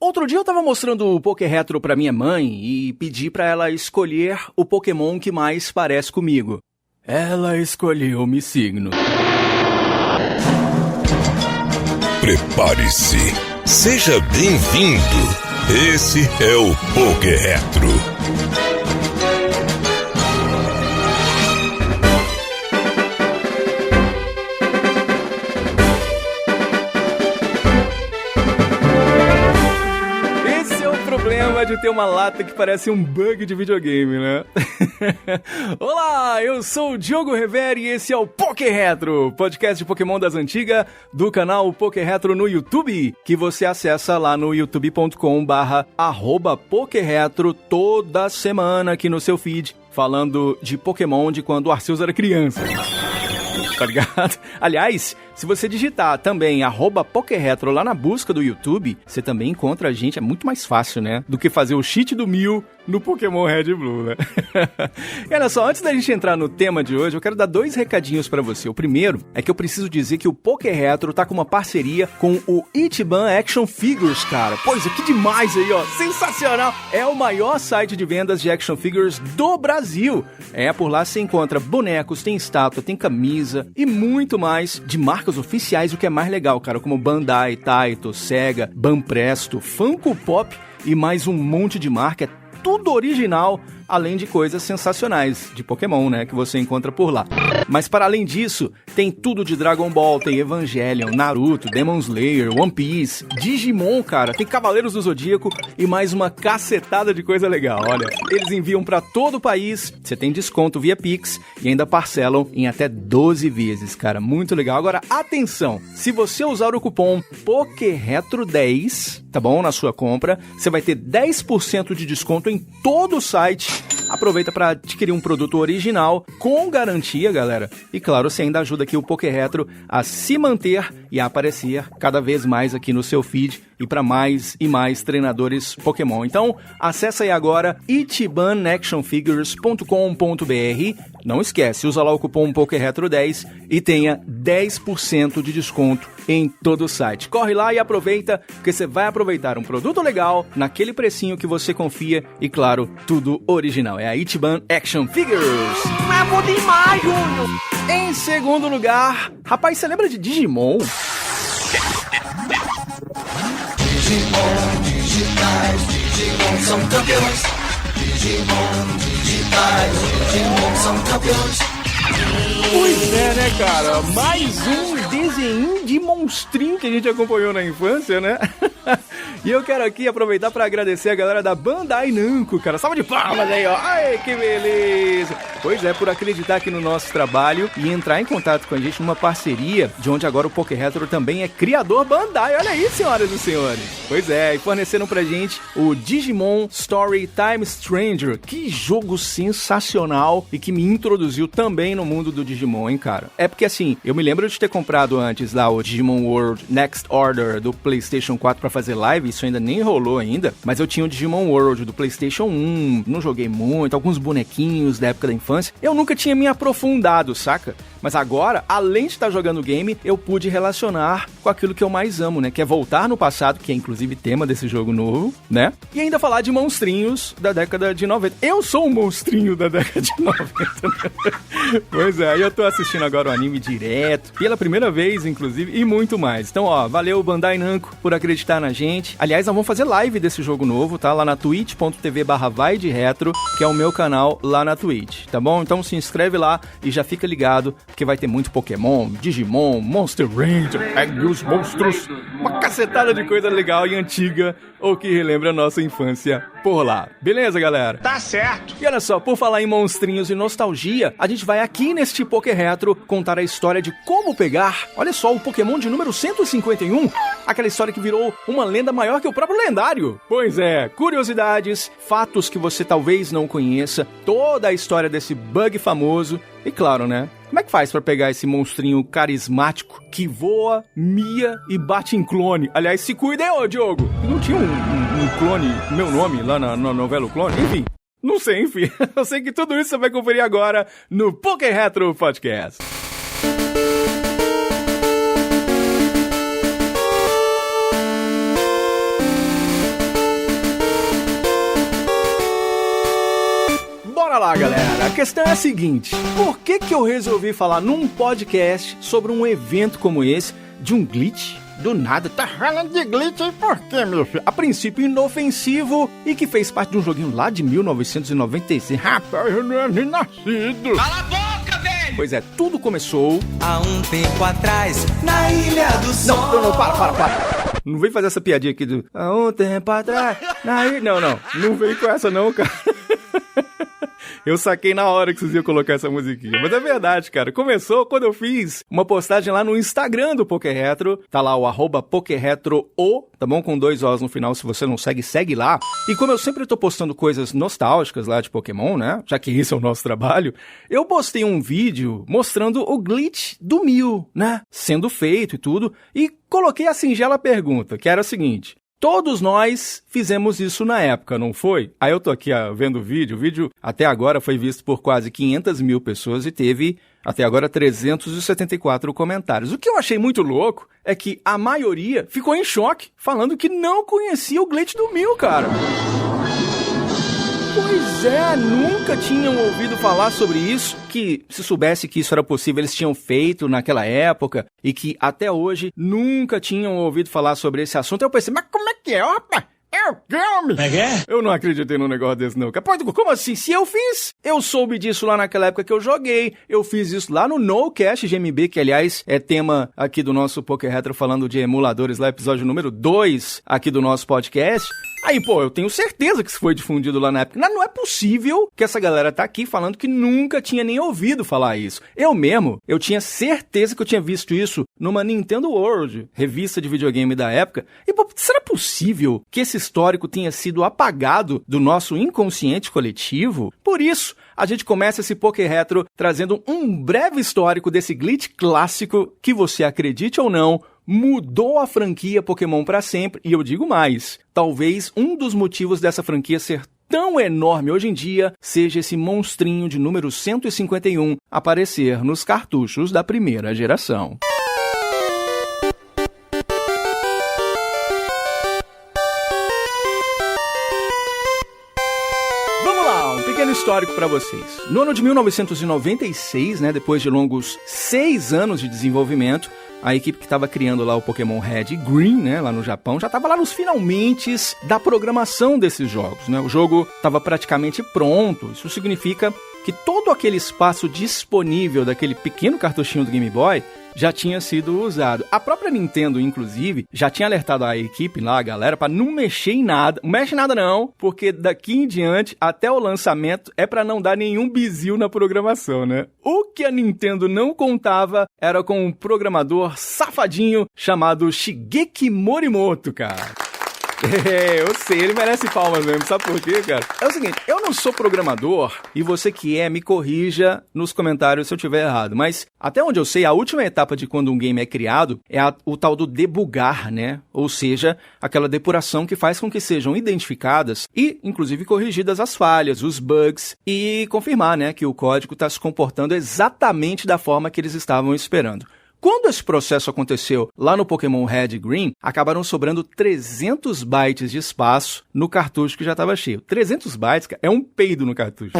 Outro dia eu tava mostrando o Poké Retro pra minha mãe e pedi pra ela escolher o Pokémon que mais parece comigo. Ela escolheu Missigno. Prepare-se. Seja bem-vindo. Esse é o Poké Retro. De ter uma lata que parece um bug de videogame, né? Olá, eu sou o Diogo Revere e esse é o Poké Retro, podcast de Pokémon das antigas do canal Poké Retro no YouTube, que você acessa lá no youtube.com/@PokéRetro toda semana aqui no seu feed, falando de Pokémon de quando o Arceus era criança. Tá ligado? Aliás, se você digitar também @PokéRetro lá na busca do YouTube, você também encontra a gente, é muito mais fácil, né? Do que fazer o cheat do Mew no Pokémon Red e Blue, né? E olha só, antes da gente entrar no tema de hoje, eu quero dar 2 recadinhos pra você. O primeiro é que eu preciso dizer que o Poké Retro tá com uma parceria com o Ichiban Action Figures, cara. Pois, que demais aí, ó. Sensacional! É o maior site de vendas de action figures do Brasil. Por lá você encontra bonecos, tem estátua, tem camisa e muito mais de marcas oficiais, o que é mais legal, cara, como Bandai, Taito, Sega, Banpresto, Funko Pop e mais um monte de marca. É tudo original, além de coisas sensacionais de Pokémon, né, que você encontra por lá. Mas para além disso, tem tudo de Dragon Ball, tem Evangelion, Naruto, Demon Slayer, One Piece, Digimon, cara, tem Cavaleiros do Zodíaco e mais uma cacetada de coisa legal. Olha, eles enviam para todo o país, você tem desconto via Pix e ainda parcelam em até 12 vezes, cara, muito legal. Agora, atenção, se você usar o cupom POKERETRO10, tá bom, na sua compra, você vai ter 10% de desconto em todo o site. Aproveita para adquirir um produto original com garantia, galera. E claro, você ainda ajuda aqui o Poké Retro a se manter e a aparecer cada vez mais aqui no seu feed e para mais e mais treinadores Pokémon. Então, acessa aí agora ichibanactionfigures.com.br. Não esquece, usa lá o cupom POKERETRO10 e tenha 10% de desconto em todo o site. Corre lá e aproveita, porque você vai aproveitar um produto legal, naquele precinho que você confia e, claro, tudo original. É a Ichiban Action Figures. É bom demais, Júnior! Em segundo lugar, rapaz, você lembra de Digimon? Digimon digitais, Digimon são campeões. Digimon digitais, Digimon são campeões. Pois é, né, cara? Mais um desenho de monstrinho que a gente acompanhou na infância, né? E eu quero aqui aproveitar para agradecer a galera da Bandai Namco, cara. Salva de palmas aí, ó. Ai, que beleza. Pois é, por acreditar aqui no nosso trabalho e entrar em contato com a gente numa parceria, de onde agora o Poké Retro também é criador Bandai. Olha aí, senhoras e senhores. Pois é, e forneceram pra gente o Digimon Story Time Stranger. Que jogo sensacional e que me introduziu também no mundo do Digimon, hein, cara? É porque, assim, eu me lembro de ter comprado antes lá o Digimon World Next Order do PlayStation 4 pra fazer live, isso ainda nem rolou ainda, mas eu tinha o Digimon World do PlayStation 1, não joguei muito, alguns bonequinhos da época da infância, eu nunca tinha me aprofundado, saca? Mas agora, além de estar jogando game, eu pude relacionar com aquilo que eu mais amo, né? Que é voltar no passado, que é inclusive tema desse jogo novo, né? E ainda falar de monstrinhos da década de 90. Eu sou um monstrinho da década de 90, né? Pois é, eu tô assistindo agora o anime direto, pela primeira vez, inclusive, e muito mais. Então, ó, valeu Bandai Namco por acreditar na gente. Aliás, nós vamos fazer live desse jogo novo, tá? Lá na twitch.tv/VaiDeRetro, que é o meu canal lá na Twitch, tá bom? Então se inscreve lá e já fica ligado, porque vai ter muito Pokémon, Digimon, Monster Ranger, Pegue os Monstros, uma cacetada de coisa legal e antiga, ou que relembra a nossa infância por lá. Beleza, galera? Tá certo! E olha só, por falar em monstrinhos e nostalgia, a gente vai aqui neste Poké Retro contar a história de como pegar, olha só, o Pokémon de número 151, aquela história que virou uma lenda maior que o próprio lendário. Pois é, curiosidades, fatos que você talvez não conheça, toda a história desse bug famoso e claro, né? Como é que faz pra pegar esse monstrinho carismático que voa, mia e bate em clone? Aliás, se cuida aí, ô Diogo! Não tinha um clone, meu nome, lá na novela O Clone? Enfim, não sei, enfim. Eu sei que tudo isso você vai conferir agora no Poké Retro Podcast. lá, galera. A questão é a seguinte: por que eu resolvi falar num podcast sobre um evento como esse, de um glitch? Do nada, tá falando de glitch aí por quê, meu filho? A princípio inofensivo e que fez parte de um joguinho lá de 1996. Rapaz, eu não era nem nascido. Cala a boca, velho! Pois é, tudo começou... Há um tempo atrás, na Ilha do Sol. Não, para. Não vem fazer essa piadinha aqui do... Há um tempo atrás, na ilha... Não vem com essa não, cara. Eu saquei na hora que vocês iam colocar essa musiquinha. Mas é verdade, cara. Começou quando eu fiz uma postagem lá no Instagram do Poké Retro. Tá lá o @PokéRetro, tá bom? Com 2 Os no final. Se você não segue, segue lá. E como eu sempre tô postando coisas nostálgicas lá de Pokémon, né? Já que esse é o nosso trabalho. Eu postei um vídeo mostrando o glitch do Mew, né? Sendo feito e tudo. E coloquei a singela pergunta, que era a seguinte... Todos nós fizemos isso na época, não foi? Aí eu tô aqui vendo o vídeo até agora foi visto por quase 500 mil pessoas e teve até agora 374 comentários. O que eu achei muito louco é que a maioria ficou em choque, falando que não conhecia o glitch do Mew, cara. Pois é, nunca tinham ouvido falar sobre isso, que se soubesse que isso era possível, eles tinham feito naquela época, e que até hoje nunca tinham ouvido falar sobre esse assunto. Eu pensei, mas como é que é, rapaz? É o Gami! Eu não acreditei num negócio desse, não. Como assim? Se eu fiz, eu soube disso lá naquela época que eu joguei. Eu fiz isso lá no NoCast GMB, que aliás é tema aqui do nosso Poké Retro, falando de emuladores lá, episódio número 2 aqui do nosso podcast. Aí, eu tenho certeza que isso foi difundido lá na época. Não é possível que essa galera tá aqui falando que nunca tinha nem ouvido falar isso. Eu tinha certeza que eu tinha visto isso numa Nintendo World, revista de videogame da época. E, será possível que esse histórico tenha sido apagado do nosso inconsciente coletivo? Por isso, a gente começa esse Poké Retro trazendo um breve histórico desse glitch clássico que, você acredite ou não, mudou a franquia Pokémon pra sempre. E eu digo mais, talvez um dos motivos dessa franquia ser tão enorme hoje em dia seja esse monstrinho de número 151 aparecer nos cartuchos da primeira geração. Histórico para vocês. No ano de 1996, né, depois de longos 6 anos de desenvolvimento, a equipe que estava criando lá o Pokémon Red e Green, né, lá no Japão, já estava lá nos finalmentes da programação desses jogos, né? O jogo estava praticamente pronto. Isso significa que todo aquele espaço disponível daquele pequeno cartuchinho do Game Boy já tinha sido usado. A própria Nintendo, inclusive, já tinha alertado a equipe lá, a galera, pra não mexer em nada. Não mexe em nada não, porque daqui em diante, até o lançamento, é pra não dar nenhum bizil na programação, né? O que a Nintendo não contava era com um programador safadinho chamado Shigeki Morimoto, cara. Eu sei, ele merece palmas mesmo, sabe por quê, cara? É o seguinte, eu não sou programador, e você que me corrija nos comentários se eu estiver errado, mas até onde eu sei, a última etapa de quando um game é criado é o tal do debugar, né? Ou seja, aquela depuração que faz com que sejam identificadas e, inclusive, corrigidas as falhas, os bugs, e confirmar, né, que o código está se comportando exatamente da forma que eles estavam esperando. Quando esse processo aconteceu lá no Pokémon Red e Green, acabaram sobrando 300 bytes de espaço no cartucho que já estava cheio. 300 bytes, cara, é um peido no cartucho.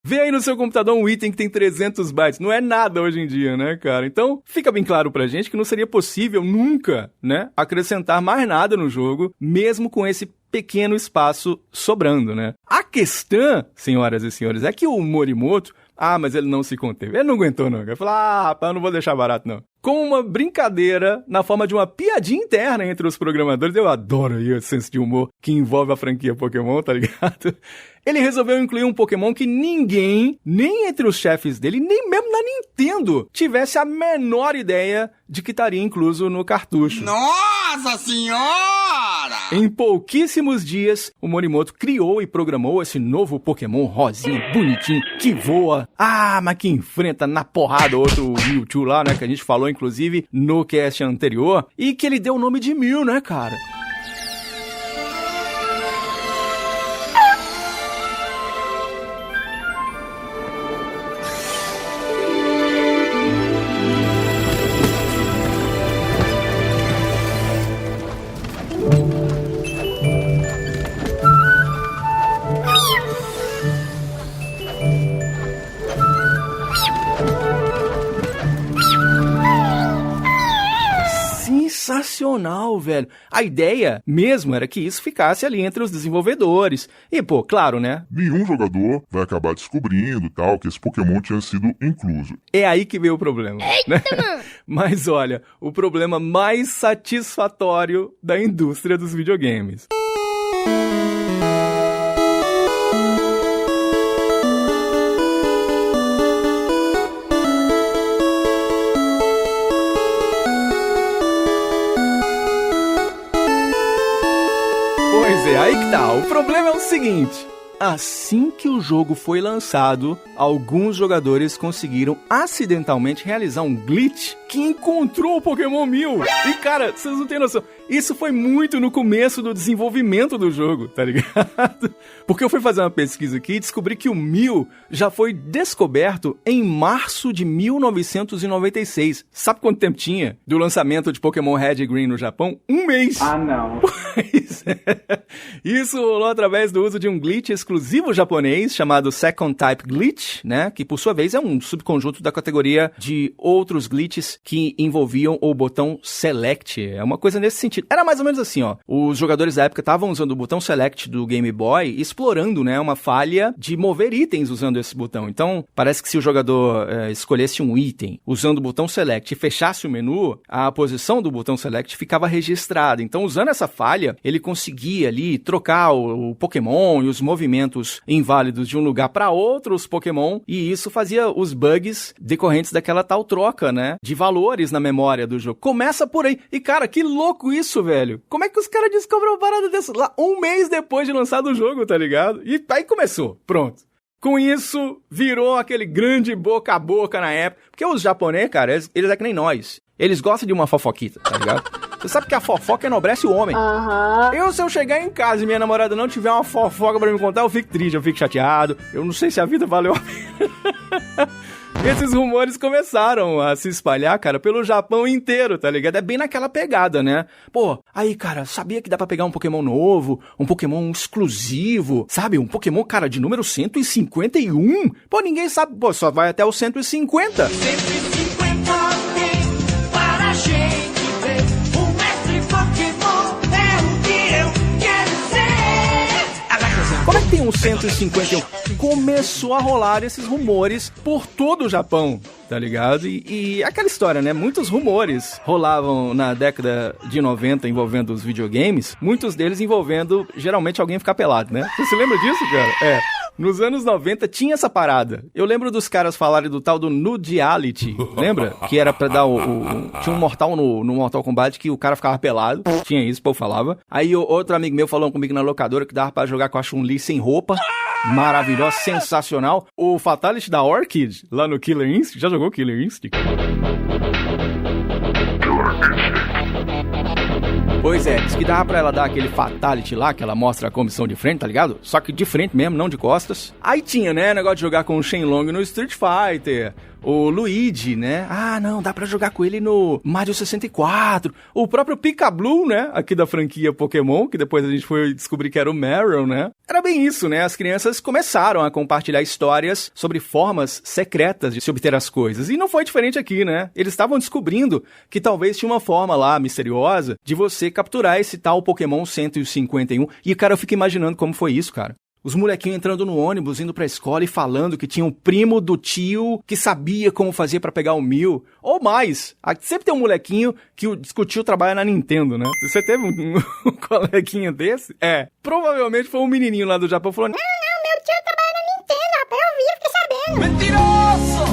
Vê aí no seu computador um item que tem 300 bytes. Não é nada hoje em dia, né, cara? Então, fica bem claro pra gente que não seria possível nunca, né, acrescentar mais nada no jogo, mesmo com esse pequeno espaço sobrando, né? A questão, senhoras e senhores, é que o Morimoto, mas ele não se conteve. Ele não aguentou, não. Ele falou, rapaz, eu não vou deixar barato, não. Com uma brincadeira, na forma de uma piadinha interna entre os programadores, eu adoro aí o senso de humor que envolve a franquia Pokémon, tá ligado? Ele resolveu incluir um Pokémon que ninguém, nem entre os chefes dele, nem mesmo na Nintendo, tivesse a menor ideia de que estaria incluso no cartucho. Nossa Senhora! Em pouquíssimos dias, o Morimoto criou e programou esse novo Pokémon rosinha, bonitinho, que voa, mas que enfrenta na porrada outro Mewtwo lá, né, que a gente falou, inclusive, no cast anterior, e que ele deu o nome de Mew, né, cara? sensacional, velho. A ideia mesmo era que isso ficasse ali entre os desenvolvedores. E, pô, claro, né? Nenhum jogador vai acabar descobrindo, tal, que esse Pokémon tinha sido incluso. É aí que veio o problema. Né? Mas olha, o problema mais satisfatório da indústria dos videogames. Pois é, aí que tá. O problema é o seguinte. Assim que o jogo foi lançado, alguns jogadores conseguiram acidentalmente realizar um glitch que encontrou o Pokémon Mew. E cara, vocês não têm noção, isso foi muito no começo do desenvolvimento do jogo, tá ligado? Porque eu fui fazer uma pesquisa aqui e descobri que o Mew já foi descoberto em março de 1996. Sabe quanto tempo tinha do lançamento de Pokémon Red e Green no Japão? 1 mês. Ah, não. Pois é. Isso rolou através do uso de um glitch exclusivo japonês chamado Second Type Glitch, né? Que por sua vez é um subconjunto da categoria de outros glitches que envolviam o botão Select. É uma coisa nesse sentido. Era mais ou menos assim, ó. Os jogadores da época estavam usando o botão Select do Game Boy, explorando, né, uma falha de mover itens usando esse botão. Então, parece que se o jogador escolhesse um item usando o botão Select e fechasse o menu, a posição do botão Select ficava registrada. Então, usando essa falha, ele conseguia ali trocar o Pokémon e os movimentos inválidos de um lugar para outros Pokémon, e isso fazia os bugs decorrentes daquela tal troca, né, de valores na memória do jogo. Começa por aí. E, cara, que louco isso, velho. Como é que os caras descobriram uma parada dessa lá 1 mês depois de lançado o jogo, tá ligado? E aí começou. Pronto. Com isso, virou aquele grande boca a boca na época. Porque os japoneses, cara, eles é que nem nós. Eles gostam de uma fofoquita, tá ligado? Você sabe que a fofoca enobrece o homem. Se eu chegar em casa e minha namorada não tiver uma fofoca pra me contar, eu fico triste, eu fico chateado. Eu não sei se a vida valeu a pena. Esses rumores começaram a se espalhar, cara, pelo Japão inteiro, tá ligado? É bem naquela pegada, né? Pô, aí, cara, sabia que dá pra pegar um Pokémon novo, um Pokémon exclusivo, sabe? Um Pokémon, cara, de número 151? Pô, ninguém sabe, pô, só vai até o 150. 150 tem para a gente ver. O mestre Pokémon é o que eu quero ser. Como é que tem um 151? Começou a rolar esses rumores por todo o Japão, tá ligado? E aquela história, né? Muitos rumores rolavam na década de 90 envolvendo os videogames, muitos deles envolvendo, geralmente, alguém ficar pelado, né? Você se lembra disso, cara? É. Nos anos 90 tinha essa parada. Eu lembro dos caras falarem do tal do Nudiality, lembra? Que era pra dar tinha um mortal no Mortal Kombat que o cara ficava pelado. Tinha isso, o povo falava. Aí outro amigo meu falou comigo na locadora que dava pra jogar com a Chun-Li sem roupa. Maravilhosa, sensacional. O Fatality da Orchid, lá no Killer Instinct. Já jogou Killer Instinct? Pois é, diz que dava pra ela dar aquele fatality lá, que ela mostra a comissão de frente, tá ligado? Só que de frente mesmo, não de costas. Aí tinha, né, negócio de jogar com o Shenlong no Street Fighter, o Luigi, né? Ah, não, dá pra jogar com ele no Mario 64. O próprio Pikachu, né, aqui da franquia Pokémon, que depois a gente foi descobrir que era o Meryl, né? Era bem isso, né? As crianças começaram a compartilhar histórias sobre formas secretas de se obter as coisas. E não foi diferente aqui, né? Eles estavam descobrindo que talvez tinha uma forma lá, misteriosa, de você capturar esse tal Pokémon 151. E, cara, eu fico imaginando como foi isso, cara. Os molequinhos entrando no ônibus, indo pra escola e falando que tinha um primo do tio que sabia como fazer pra pegar o Mew. Ou mais, sempre tem um molequinho que o tio trabalha na Nintendo, né? Você teve um coleguinha desse? É. Provavelmente foi um menininho lá do Japão falando: Não, meu tio trabalha na Nintendo, rapaz, eu vi, fiquei sabendo. Mentiroso!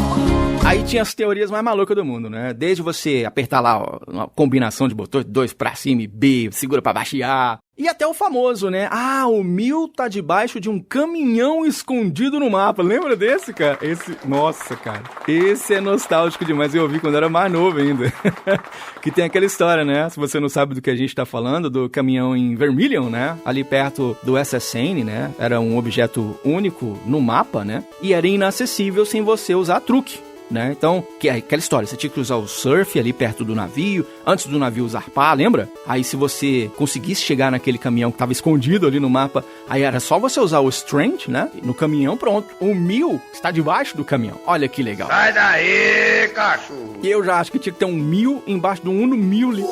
Aí tinha as teorias mais malucas do mundo, né? Desde você apertar lá uma combinação de botões, 2 pra cima e B, segura pra baixo e A. E até o famoso, né? Ah, o Mew tá debaixo de um caminhão escondido no mapa. Lembra desse, cara? Nossa, cara. Esse é nostálgico demais. Eu ouvi quando era mais novo ainda. Que tem aquela história, né? Se você não sabe do que a gente tá falando, do caminhão em Vermilion, né? Ali perto do SSN, né? Era um objeto único no mapa, né? E era inacessível sem você usar truque. Né? Então, que é aquela história, você tinha que usar o surf ali perto do navio, antes do navio zarpar, lembra? Aí se você conseguisse chegar naquele caminhão que estava escondido ali no mapa, aí era só você usar o strength, né? No caminhão, pronto. O Mew está debaixo do caminhão. Olha que legal. Sai daí, cachorro! E eu já acho que tinha que ter um Mew embaixo do Uno Mule.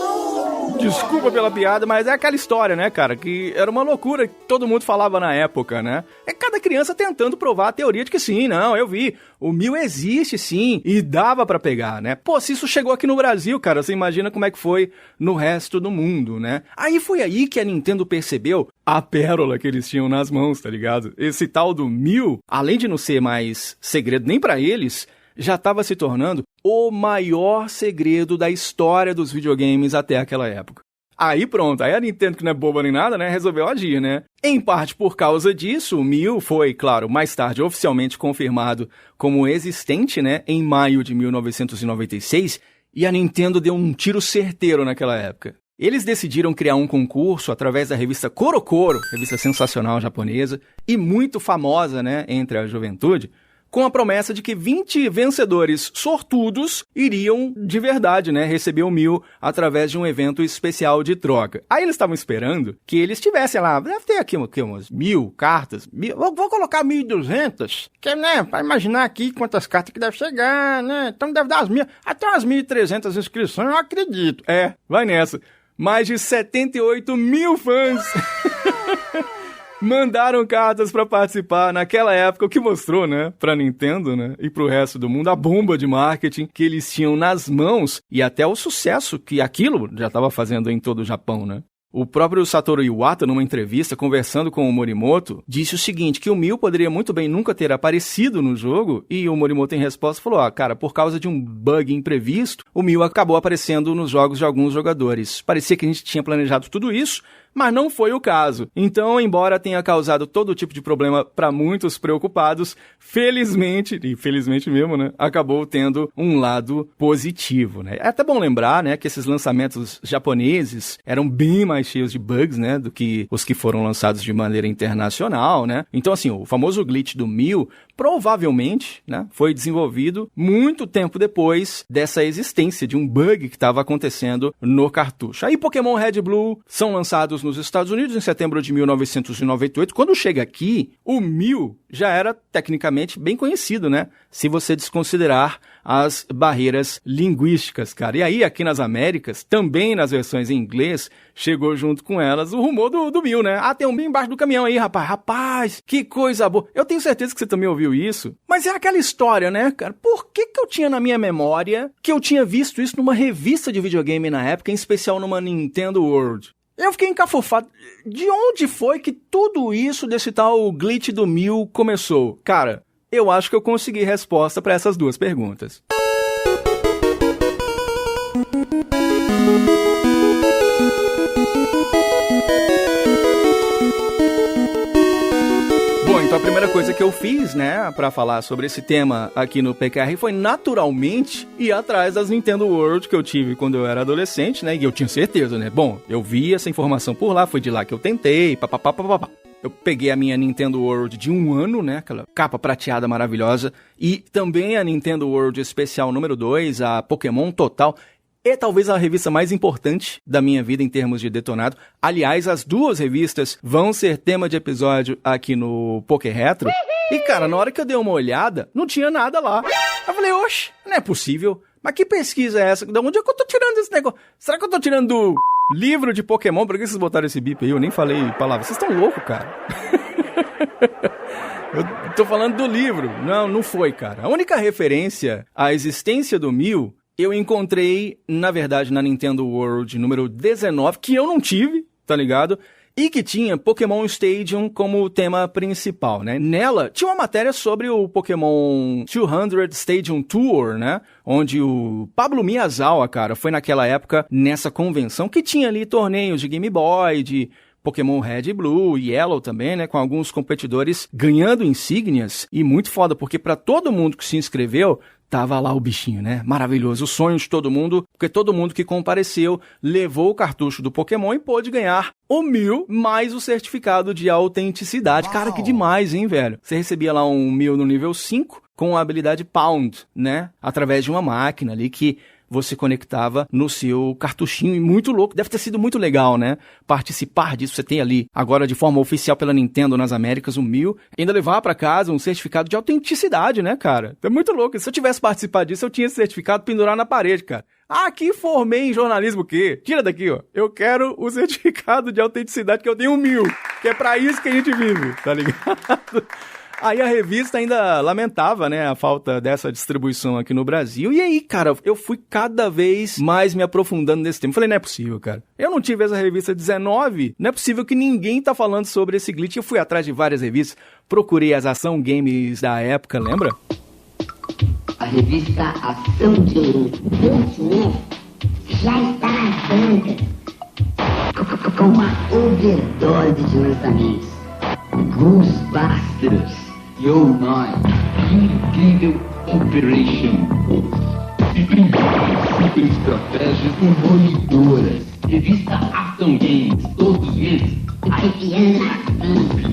Desculpa pela piada, mas é aquela história, né, cara? Que era uma loucura que todo mundo falava na época, né? É cada criança tentando provar a teoria de que sim, não, eu vi. O Mew existe, sim, e dava pra pegar, né? Pô, se isso chegou aqui no Brasil, cara, você imagina como é que foi no resto do mundo, né? Aí foi aí que a Nintendo percebeu a pérola que eles tinham nas mãos, tá ligado? Esse tal do Mew, além de não ser mais segredo nem pra eles, já estava se tornando o maior segredo da história dos videogames até aquela época. Aí pronto, aí a Nintendo, que não é boba nem nada, né, resolveu agir, né? Em parte por causa disso, o Mew foi, claro, mais tarde oficialmente confirmado como existente, né, em maio de 1996, e a Nintendo deu um tiro certeiro naquela época. Eles decidiram criar um concurso através da revista CoroCoro, revista sensacional japonesa, e muito famosa, né, entre a juventude, com a promessa de que 20 vencedores sortudos iriam, de verdade, né, receber o Mew através de um evento especial de troca. Aí eles estavam esperando que eles tivessem lá, deve ter aqui umas 1000 cartas, vou colocar 1.200, que, né, pra imaginar aqui quantas cartas que deve chegar, né, então deve dar até umas 1.300 inscrições, eu acredito. É, vai nessa. Mais de 78 mil fãs mandaram cartas pra participar naquela época, o que mostrou, né, pra Nintendo, né, e pro resto do mundo, a bomba de marketing que eles tinham nas mãos e até o sucesso que aquilo já estava fazendo em todo o Japão, né. O próprio Satoru Iwata, numa entrevista, conversando com o Morimoto, disse o seguinte, que o Mew poderia muito bem nunca ter aparecido no jogo, e o Morimoto, em resposta, falou, cara, por causa de um bug imprevisto, o Mew acabou aparecendo nos jogos de alguns jogadores. Parecia que a gente tinha planejado tudo isso, mas não foi o caso. Então, embora tenha causado todo tipo de problema para muitos preocupados, felizmente, e felizmente mesmo, né, acabou tendo um lado positivo, né. É até bom lembrar, né, que esses lançamentos japoneses eram bem mais cheios de bugs, né, do que os que foram lançados de maneira internacional, né. Então, assim, o famoso glitch do Mew provavelmente, né, foi desenvolvido muito tempo depois dessa existência de um bug que estava acontecendo no cartucho. Aí Pokémon Red e Blue são lançados nos Estados Unidos em setembro de 1998. Quando chega aqui, o Mew já era tecnicamente bem conhecido, né? Se você desconsiderar as barreiras linguísticas, cara. E aí, aqui nas Américas, também nas versões em inglês, chegou junto com elas o rumor do Mew, né? Ah, tem um Mew embaixo do caminhão aí, rapaz. Rapaz, que coisa boa. Eu tenho certeza que você também ouviu isso. Mas é aquela história, né, cara? Por que eu tinha na minha memória que eu tinha visto isso numa revista de videogame na época, em especial numa Nintendo World? Eu fiquei encafufado. De onde foi que tudo isso desse tal glitch do Mew começou? Cara, eu acho que eu consegui resposta para essas duas perguntas. Bom, então a primeira coisa que eu fiz, né, pra falar sobre esse tema aqui no PQR foi naturalmente ir atrás das Nintendo World que eu tive quando eu era adolescente, né, e eu tinha certeza, né, bom, eu vi essa informação por lá, foi de lá que eu tentei, papapá. Eu peguei a minha Nintendo World de 1 ano, né, aquela capa prateada maravilhosa, e também a Nintendo World Especial número 2, a Pokémon Total. É talvez a revista mais importante da minha vida em termos de detonado. Aliás, as duas revistas vão ser tema de episódio aqui no Poké Retro. E, cara, na hora que eu dei uma olhada, não tinha nada lá. Eu falei, oxe, não é possível. Mas que pesquisa é essa? De onde é que eu tô tirando esse negócio? Será que eu tô tirando do livro de Pokémon? Por que vocês botaram esse bip aí? Eu nem falei palavras. Vocês estão loucos, cara. Eu tô falando do livro. Não foi, cara. A única referência à existência do Mew eu encontrei, na verdade, na Nintendo World número 19, que eu não tive, tá ligado? E que tinha Pokémon Stadium como tema principal, né? Nela, tinha uma matéria sobre o Pokémon 200 Stadium Tour, né? Onde o Pablo Miyazawa, cara, foi naquela época nessa convenção que tinha ali torneios de Game Boy, de Pokémon Red e Blue e Yellow também, né? Com alguns competidores ganhando insígnias. E muito foda, porque pra todo mundo que se inscreveu, tava lá o bichinho, né? Maravilhoso. O sonho de todo mundo, porque todo mundo que compareceu levou o cartucho do Pokémon e pôde ganhar o Mew mais o certificado de autenticidade. Uau. Cara, que demais, hein, velho? Você recebia lá um Mew no nível 5 com a habilidade Pound, né? Através de uma máquina ali que você conectava no seu cartuchinho, e muito louco, deve ter sido muito legal, né, participar disso. Você tem ali, agora de forma oficial pela Nintendo nas Américas, o Mew, ainda levar pra casa um certificado de autenticidade, né, cara, é muito louco. Se eu tivesse participado disso, eu tinha esse certificado pendurar na parede, cara. Aqui formei em jornalismo o quê? Tira daqui, ó. Eu quero o certificado de autenticidade que eu tenho 1000, que é pra isso que a gente vive, tá ligado? Aí a revista ainda lamentava, né, a falta dessa distribuição aqui no Brasil. E aí, cara, eu fui cada vez mais me aprofundando nesse tema. Falei, não é possível, cara. Eu não tive essa revista 19, não é possível que ninguém tá falando sobre esse glitch. Eu fui atrás de várias revistas, procurei as Ação Games da época, lembra? A revista Ação Games já está na banca com uma overdose de lançamentos. Ghostbusters, Yo Night, incrível Operation, super estratégias demolidoras, revista Ação Games, todos os meses, arrepiando na banca,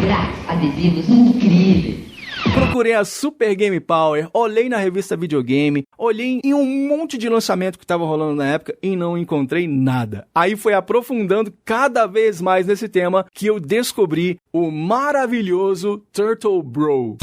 grátis, adesivos incríveis. Procurei a Super Game Power, olhei na revista Videogame, olhei em um monte de lançamento que estava rolando na época e não encontrei nada. Aí foi aprofundando cada vez mais nesse tema que eu descobri o maravilhoso Turtle Bro.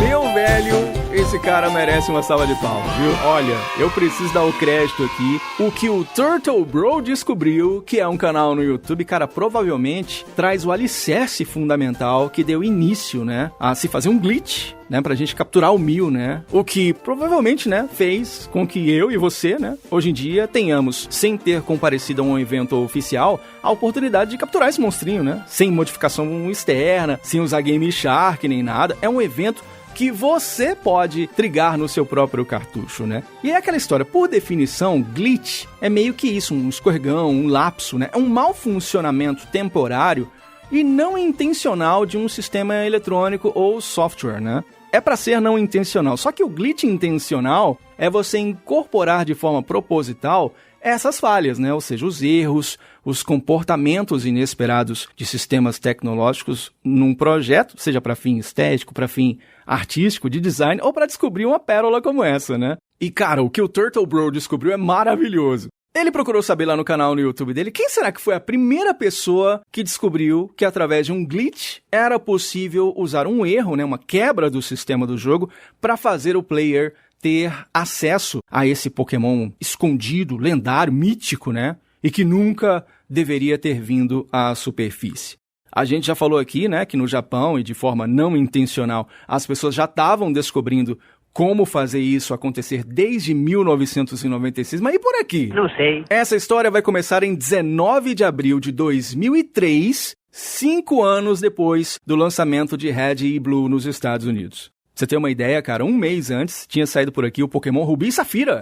Meu velho, esse cara merece uma salva de palmas, viu? Olha, eu preciso dar o crédito aqui. O que o Turtle Bro descobriu, que é um canal no YouTube, cara, provavelmente traz o alicerce fundamental que deu início, né, a se fazer um glitch, né, pra gente capturar o 1000, né? O que provavelmente, né, fez com que eu e você, né, hoje em dia tenhamos, sem ter comparecido a um evento oficial, a oportunidade de capturar esse monstrinho, né? Sem modificação externa, sem usar Game Shark nem nada. É um evento que você pode trigar no seu próprio cartucho, né? E é aquela história, por definição, glitch é meio que isso, um escorregão, um lapso, né? É um mau funcionamento temporário e não intencional de um sistema eletrônico ou software, né? É para ser não intencional, só que o glitch intencional é você incorporar de forma proposital essas falhas, né? Ou seja, os erros, os comportamentos inesperados de sistemas tecnológicos num projeto, seja para fim estético, para fim artístico, de design, ou para descobrir uma pérola como essa, né? E, cara, o que o Turtle Bro descobriu é maravilhoso. Ele procurou saber lá no canal no YouTube dele quem será que foi a primeira pessoa que descobriu que através de um glitch era possível usar um erro, né, uma quebra do sistema do jogo, para fazer o player ter acesso a esse Pokémon escondido, lendário, mítico, né? E que nunca deveria ter vindo à superfície. A gente já falou aqui, né, que no Japão e de forma não intencional, as pessoas já estavam descobrindo como fazer isso acontecer desde 1996, mas e por aqui? Não sei. Essa história vai começar em 19 de abril de 2003, 5 anos depois do lançamento de Red e Blue nos Estados Unidos. Pra você ter uma ideia, cara, um mês antes tinha saído por aqui o Pokémon Rubi e Safira.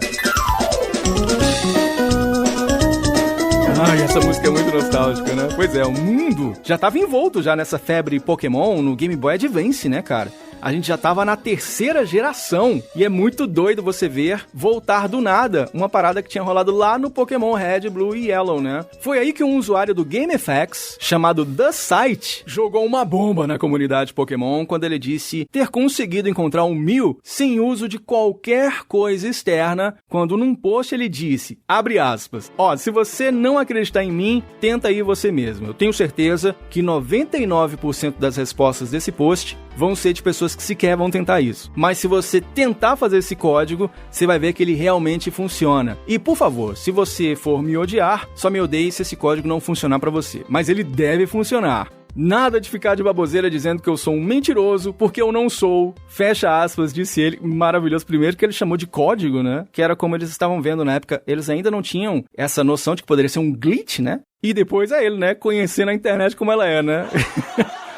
Ai, essa música é muito nostálgica, né? Pois é, o mundo já estava envolto já nessa febre Pokémon no Game Boy Advance, né, cara? A gente já estava na 3ª geração e é muito doido você ver voltar do nada uma parada que tinha rolado lá no Pokémon Red, Blue e Yellow, né? Foi aí que um usuário do GameFAQs, chamado The Site, jogou uma bomba na comunidade Pokémon quando ele disse ter conseguido encontrar um Mew sem uso de qualquer coisa externa, quando num post ele disse, abre aspas, ó, se você não acreditar em mim, tenta aí você mesmo. Eu tenho certeza que 99% das respostas desse post vão ser de pessoas que sequer vão tentar isso. Mas se você tentar fazer esse código, você vai ver que ele realmente funciona. E, por favor, se você for me odiar, só me odeie se esse código não funcionar pra você. Mas ele deve funcionar. Nada de ficar de baboseira dizendo que eu sou um mentiroso, porque eu não sou. Fecha aspas, disse ele. Maravilhoso. Primeiro que ele chamou de código, né? Que era como eles estavam vendo na época. Eles ainda não tinham essa noção de que poderia ser um glitch, né? E depois é ele, né? Conhecendo a internet como ela é, né?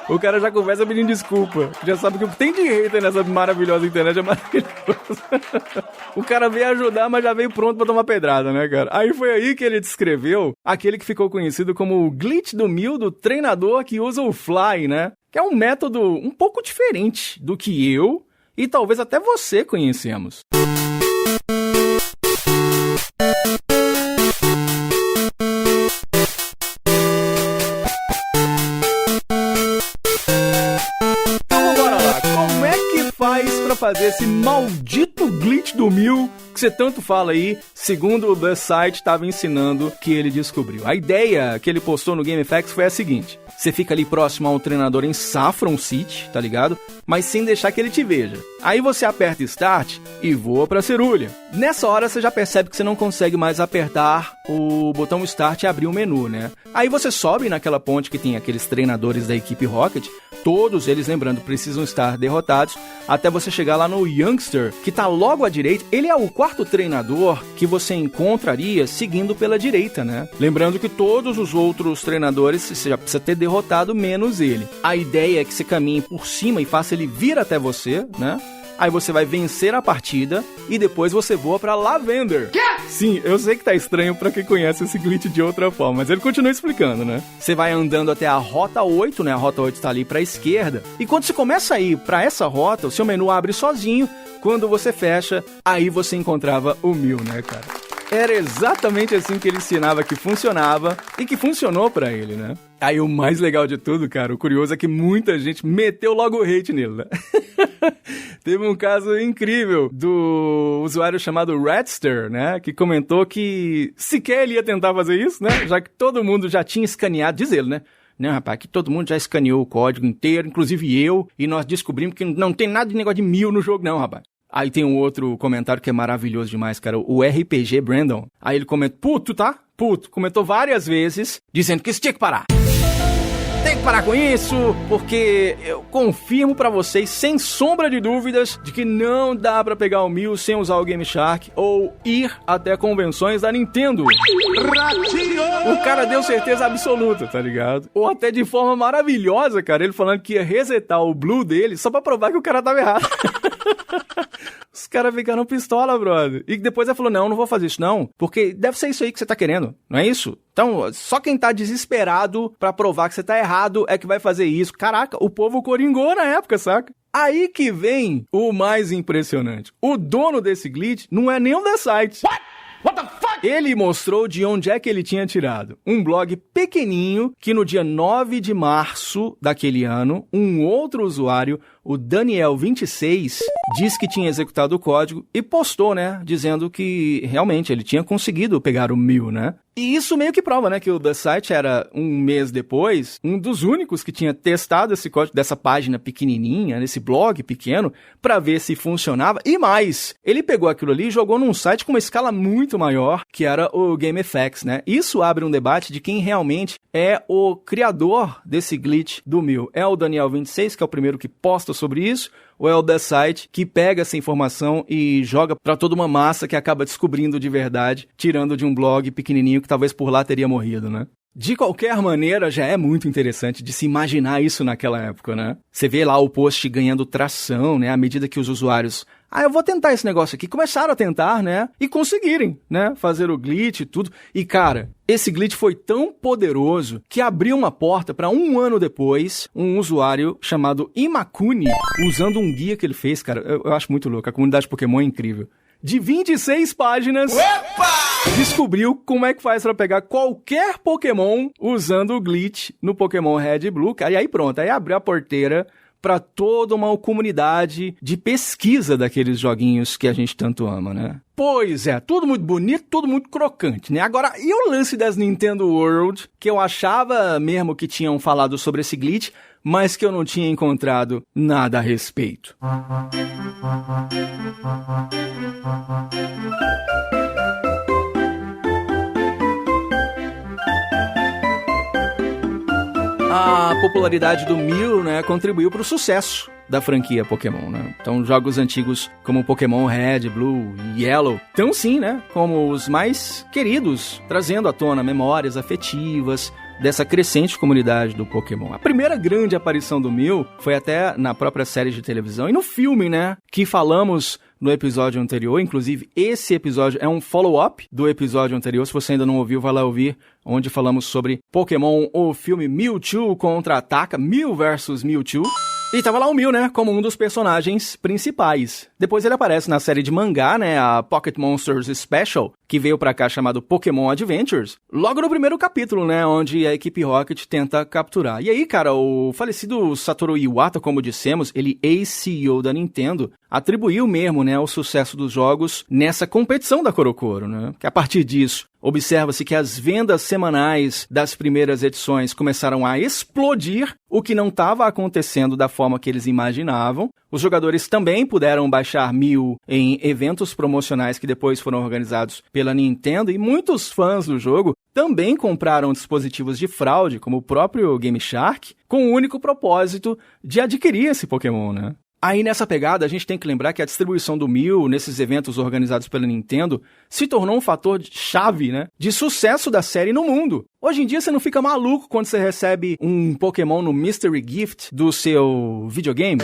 O cara já conversa pedindo desculpa. Já sabe que o que tem de hater nessa maravilhosa internet é maravilhoso. O cara veio ajudar, mas já veio pronto pra tomar pedrada, né, cara? Aí foi aí que ele descreveu aquele que ficou conhecido como o glitch do Mew do treinador que usa o Fly, né? Que é um método um pouco diferente do que eu e talvez até você conhecemos. Fazer esse maldito glitch do Mew que você tanto fala aí, segundo o The Site, estava ensinando que ele descobriu. A ideia que ele postou no GameFAQs foi a seguinte: você fica ali próximo a um treinador em Saffron City, tá ligado? Mas sem deixar que ele te veja. Aí você aperta Start e voa pra cerulha. Nessa hora você já percebe que você não consegue mais apertar o botão Start e abrir o menu, né? Aí você sobe naquela ponte que tem aqueles treinadores da equipe Rocket, todos eles, lembrando, precisam estar derrotados, até você chegar lá no Youngster, que tá logo à direita. Ele é o quarto treinador que você encontraria seguindo pela direita, né? Lembrando que todos os outros treinadores você já precisa ter derrotado, menos ele. A ideia é que você caminhe por cima e faça ele vir até você, né? Aí você vai vencer a partida e depois você voa pra Lavender. Sim, eu sei que tá estranho pra quem conhece esse glitch de outra forma, mas ele continua explicando, né? Você vai andando até a Rota 8, né? A Rota 8 tá ali pra esquerda. E quando você começa a ir pra essa rota, o seu menu abre sozinho. Quando você fecha, aí você encontrava o Mew, né, cara? Era exatamente assim que ele ensinava que funcionava e que funcionou pra ele, né? Aí o mais legal de tudo, cara, o curioso é que muita gente meteu logo o hate nele, né? Teve um caso incrível do usuário chamado Redster, né? Que comentou que sequer ele ia tentar fazer isso, né? Já que todo mundo já tinha escaneado, diz ele, né? Não, rapaz, que todo mundo já escaneou o código inteiro, inclusive eu, e nós descobrimos que não tem nada de negócio de Mew no jogo, não, rapaz. Aí tem um outro comentário que é maravilhoso demais, cara, o RPG Brandon. Aí ele comenta, puto, tá? Puto. Comentou várias vezes, dizendo que isso tinha que parar. Tem que parar com isso, porque eu confirmo pra vocês, sem sombra de dúvidas, de que não dá pra pegar o Mew sem usar o Game Shark ou ir até convenções da Nintendo. Ratinho! O cara deu certeza absoluta, tá ligado? Ou até de forma maravilhosa, cara, ele falando que ia resetar o Blue dele só pra provar que o cara tava errado. Os caras ficaram pistola, brother. E depois ele falou, não vou fazer isso não, porque deve ser isso aí que você tá querendo, não é isso? Então, só quem tá desesperado pra provar que você tá errado é que vai fazer isso. Caraca, o povo coringou na época, saca? Aí que vem o mais impressionante. O dono desse glitch não é nem um The Site. What the fuck? Ele mostrou de onde é que ele tinha tirado. Um blog pequenininho que no dia 9 de março daquele ano, um outro usuário, o Daniel26, disse que tinha executado o código e postou, né, dizendo que realmente ele tinha conseguido pegar o Mew, né? E isso meio que prova, né, que o The Site era, um mês depois, um dos únicos que tinha testado esse código dessa página pequenininha, nesse blog pequeno, pra ver se funcionava. E mais, ele pegou aquilo ali e jogou num site com uma escala muito maior, que era o GameFAQs, né? Isso abre um debate de quem realmente é o criador desse glitch do Mew. É o Daniel26, que é o primeiro que posta sobre isso, ou é o The Site que pega essa informação e joga pra toda uma massa que acaba descobrindo de verdade, tirando de um blog pequenininho que talvez por lá teria morrido, né? De qualquer maneira, já é muito interessante de se imaginar isso naquela época, né? Você vê lá o post ganhando tração, né? À medida que os usuários... eu vou tentar esse negócio aqui. Começaram a tentar, né? E conseguirem, né? Fazer o glitch e tudo. E, cara, esse glitch foi tão poderoso que abriu uma porta para um ano depois, um usuário chamado Imakuni, usando um guia que ele fez, cara. Eu acho muito louco. A comunidade Pokémon é incrível. De 26 páginas, descobriu como é que faz pra pegar qualquer Pokémon usando o glitch no Pokémon Red e Blue. E aí pronto, aí abriu a porteira pra toda uma comunidade de pesquisa daqueles joguinhos que a gente tanto ama, né? Pois é, tudo muito bonito, tudo muito crocante, né? Agora, e o lance das Nintendo World, que eu achava mesmo que tinham falado sobre esse glitch, mas que eu não tinha encontrado nada a respeito. A popularidade do Mew, né, contribuiu para o sucesso da franquia Pokémon, né? Então, jogos antigos como Pokémon Red, Blue e Yellow estão sim, né, como os mais queridos, trazendo à tona memórias afetivas dessa crescente comunidade do Pokémon. A primeira grande aparição do Mew foi até na própria série de televisão e no filme, né, que falamos no episódio anterior. Inclusive, esse episódio é um follow-up do episódio anterior. Se você ainda não ouviu, vai lá ouvir, onde falamos sobre Pokémon, o filme Mewtwo Contra-Ataca, Mew vs Mewtwo. E tava lá o Mew, né, como um dos personagens principais. Depois ele aparece na série de mangá, né, a Pocket Monsters Special, que veio pra cá chamado Pokémon Adventures, logo no primeiro capítulo, né, onde a equipe Rocket tenta capturar. E aí, cara, o falecido Satoru Iwata, como dissemos, ele ex-CEO da Nintendo, atribuiu mesmo, né, o sucesso dos jogos nessa competição da Korokoro, né, que a partir disso, observa-se que as vendas semanais das primeiras edições começaram a explodir, o que não estava acontecendo da forma que eles imaginavam. Os jogadores também puderam baixar Mew em eventos promocionais que depois foram organizados pela Nintendo, e muitos fãs do jogo também compraram dispositivos de fraude, como o próprio Game Shark, com o único propósito de adquirir esse Pokémon, né? Aí nessa pegada, a gente tem que lembrar que a distribuição do Mew nesses eventos organizados pela Nintendo se tornou um fator chave, né, de sucesso da série no mundo. Hoje em dia você não fica maluco quando você recebe um Pokémon no Mystery Gift do seu videogame?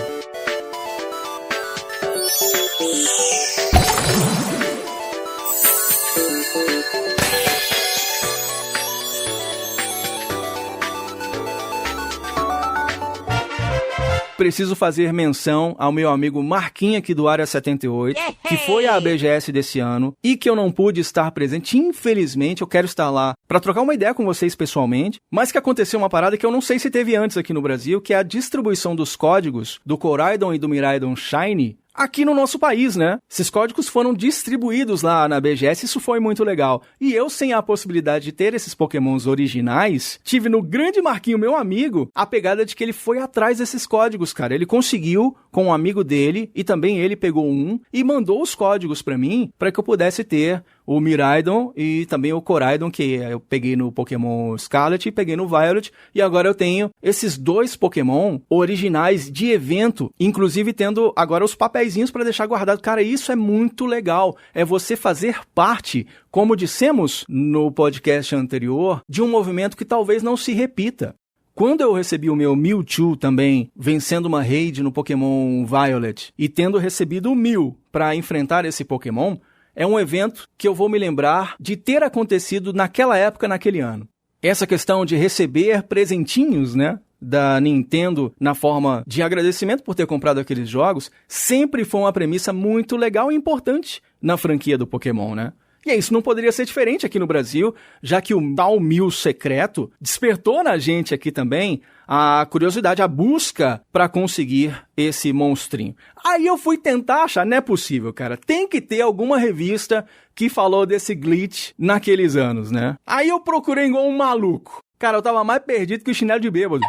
Preciso fazer menção ao meu amigo Marquinhos aqui do Área 78, que foi à BGS desse ano e que eu não pude estar presente. Infelizmente, eu quero estar lá para trocar uma ideia com vocês pessoalmente, mas que aconteceu uma parada que eu não sei se teve antes aqui no Brasil, que é a distribuição dos códigos do Koraidon e do Miraidon Shiny aqui no nosso país, né? Esses códigos foram distribuídos lá na BGS, isso foi muito legal. E eu, sem a possibilidade de ter esses Pokémons originais, tive no grande Marquinho, meu amigo, a pegada de que ele foi atrás desses códigos, cara. Ele conseguiu com um amigo dele, e também ele pegou um, e mandou os códigos pra mim, pra que eu pudesse ter o Miraidon e também o Koraidon, que eu peguei no Pokémon Scarlet e peguei no Violet, e agora eu tenho esses dois Pokémon originais de evento, inclusive tendo agora os papeizinhos para deixar guardado. Cara, isso é muito legal, é você fazer parte, como dissemos no podcast anterior, de um movimento que talvez não se repita. Quando eu recebi o meu Mewtwo também, vencendo uma raid no Pokémon Violet, e tendo recebido o Mew para enfrentar esse Pokémon, é um evento que eu vou me lembrar de ter acontecido naquela época, naquele ano. Essa questão de receber presentinhos, né, da Nintendo na forma de agradecimento por ter comprado aqueles jogos, sempre foi uma premissa muito legal e importante na franquia do Pokémon, né? E isso não poderia ser diferente aqui no Brasil, já que o tal Mew secreto despertou na gente aqui também a curiosidade, a busca para conseguir esse monstrinho. Aí eu fui tentar achar, não é possível, cara. Tem que ter alguma revista que falou desse glitch naqueles anos, né? Aí eu procurei igual um maluco. Cara, eu tava mais perdido que o chinelo de bêbado.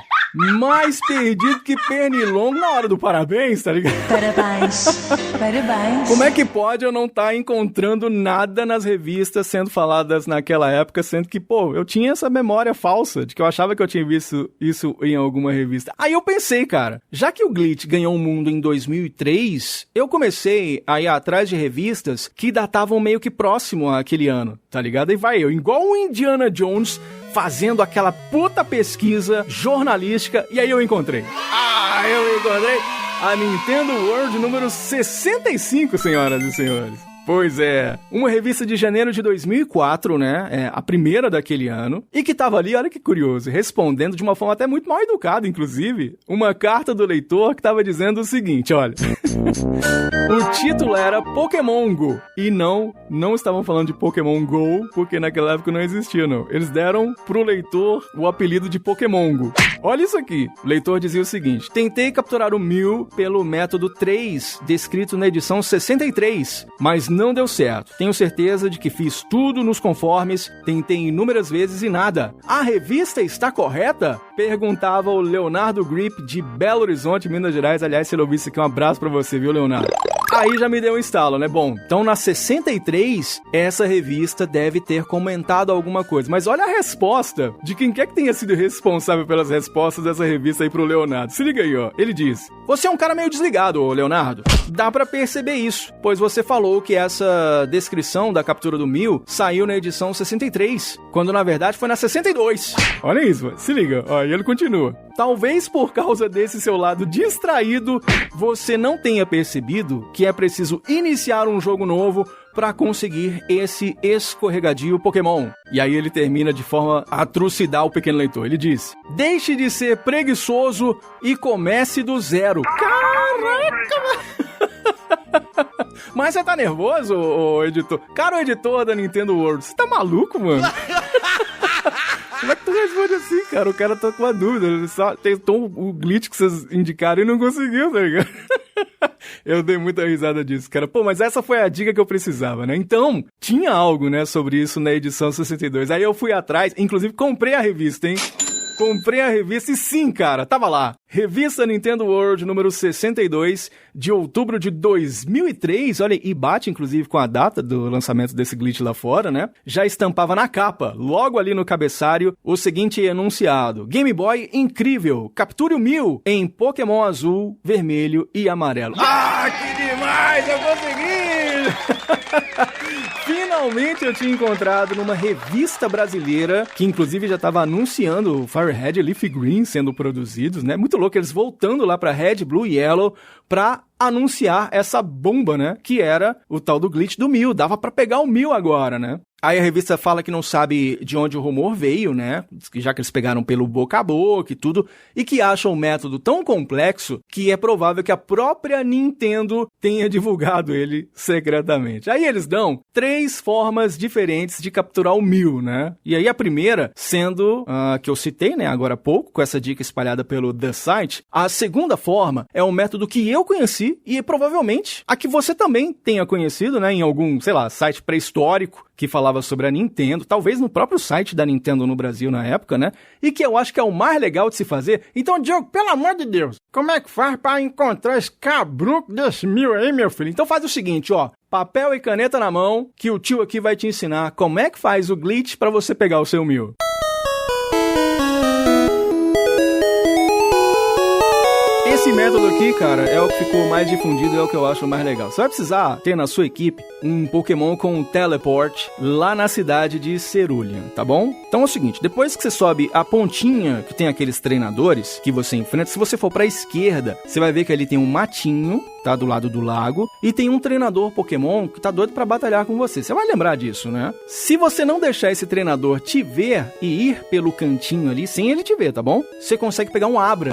Mais perdido que pernilongo na hora do parabéns, tá ligado? Parabéns. Parabéns. Como é que pode eu não estar encontrando nada nas revistas sendo faladas naquela época, sendo que, pô, eu tinha essa memória falsa de que eu achava que eu tinha visto isso em alguma revista. Aí eu pensei, cara, já que o glitch ganhou o mundo em 2003, eu comecei a ir atrás de revistas que datavam meio que próximo àquele ano, tá ligado? E vai eu, igual o Indiana Jones, fazendo aquela puta pesquisa jornalística, e aí eu encontrei a Nintendo World número 65, senhoras e senhores. Pois é, uma revista de janeiro de 2004, né, a primeira daquele ano, e que tava ali, olha que curioso, respondendo de uma forma até muito mal educada, inclusive, uma carta do leitor que tava dizendo o seguinte, olha, o título era Pokémon Go, e não estavam falando de Pokémon Go, porque naquela época não existia, não. Eles deram pro leitor o apelido de Pokémon Go. Olha isso aqui, o leitor dizia o seguinte, tentei capturar o Mew pelo método 3, descrito na edição 63, mas não deu certo. Tenho certeza de que fiz tudo nos conformes, tentei inúmeras vezes e nada. A revista está correta? Perguntava o Leonardo Grip de Belo Horizonte, Minas Gerais. Aliás, se ele ouvisse aqui, um abraço pra você, viu, Leonardo? Aí já me deu um estalo, né? Bom, então na 63, essa revista deve ter comentado alguma coisa. Mas olha a resposta de quem quer que tenha sido responsável pelas respostas dessa revista aí pro Leonardo. Se liga aí, ó. Ele diz, você é um cara meio desligado, ô Leonardo. Dá pra perceber isso, pois você falou que essa descrição da captura do Mew saiu na edição 63, quando na verdade foi na 62. Olha isso, se liga. Ó, e ele continua. Talvez por causa desse seu lado distraído, você não tenha percebido que que é preciso iniciar um jogo novo para conseguir esse escorregadio Pokémon. E aí ele termina de forma a trucidar o pequeno leitor. Ele diz: deixe de ser preguiçoso e comece do zero. Caraca! Mas você tá nervoso, ô editor? Cara, o editor da Nintendo World, você tá maluco, mano? Como é que tu responde assim, cara? O cara tá com uma dúvida. Ele só tentou o glitch que vocês indicaram e não conseguiu, tá ligado? Eu dei muita risada disso, cara. Pô, mas essa foi a dica que eu precisava, né? Então, tinha algo, né, sobre isso na edição 62. Aí eu fui atrás, inclusive comprei a revista, hein? Comprei a revista e sim, cara, tava lá. Revista Nintendo World número 62, de outubro de 2003. Olha, e bate inclusive com a data do lançamento desse glitch lá fora, né? Já estampava na capa, logo ali no cabeçário, o seguinte enunciado: Game Boy incrível, capture o Mew em Pokémon azul, vermelho e amarelo. Ah, que demais, eu consegui! Finalmente eu tinha encontrado numa revista brasileira, que inclusive já estava anunciando o Fire Red e Leaf Green sendo produzidos, né? Muito louco, eles voltando lá pra Red, Blue e Yellow pra anunciar essa bomba, né? Que era o tal do glitch do Mew. Dava pra pegar o Mew agora, né? Aí a revista fala que não sabe de onde o rumor veio, né? Já que eles pegaram pelo boca a boca e tudo, e que acham o método tão complexo que é provável que a própria Nintendo tenha divulgado ele secretamente. Aí eles dão 3 formas diferentes de capturar o Mew, né? E aí a primeira sendo que eu citei, né, agora há pouco, com essa dica espalhada pelo The Site. A segunda forma é um método que eu conheci e provavelmente a que você também tenha conhecido, né, em algum, sei lá, site pré-histórico que falava sobre a Nintendo, talvez no próprio site da Nintendo no Brasil na época, né? E que eu acho que é o mais legal de se fazer. Então, Diogo, pelo amor de Deus, como é que faz pra encontrar esse cabruco desse Mew aí, meu filho? Então faz o seguinte, ó, papel e caneta na mão, que o tio aqui vai te ensinar como é que faz o glitch pra você pegar o seu Mew. Esse método aqui, cara, é o que ficou mais difundido e é o que eu acho mais legal. Você vai precisar ter na sua equipe um Pokémon com um teleport lá na cidade de Cerulean, tá bom? Então é o seguinte, depois que você sobe a pontinha que tem aqueles treinadores que você enfrenta, se você for pra esquerda, você vai ver que ali tem um matinho, tá, do lado do lago, e tem um treinador Pokémon que tá doido pra batalhar com você. Você vai lembrar disso, né? Se você não deixar esse treinador te ver e ir pelo cantinho ali, sem ele te ver, tá bom? Você consegue pegar um Abra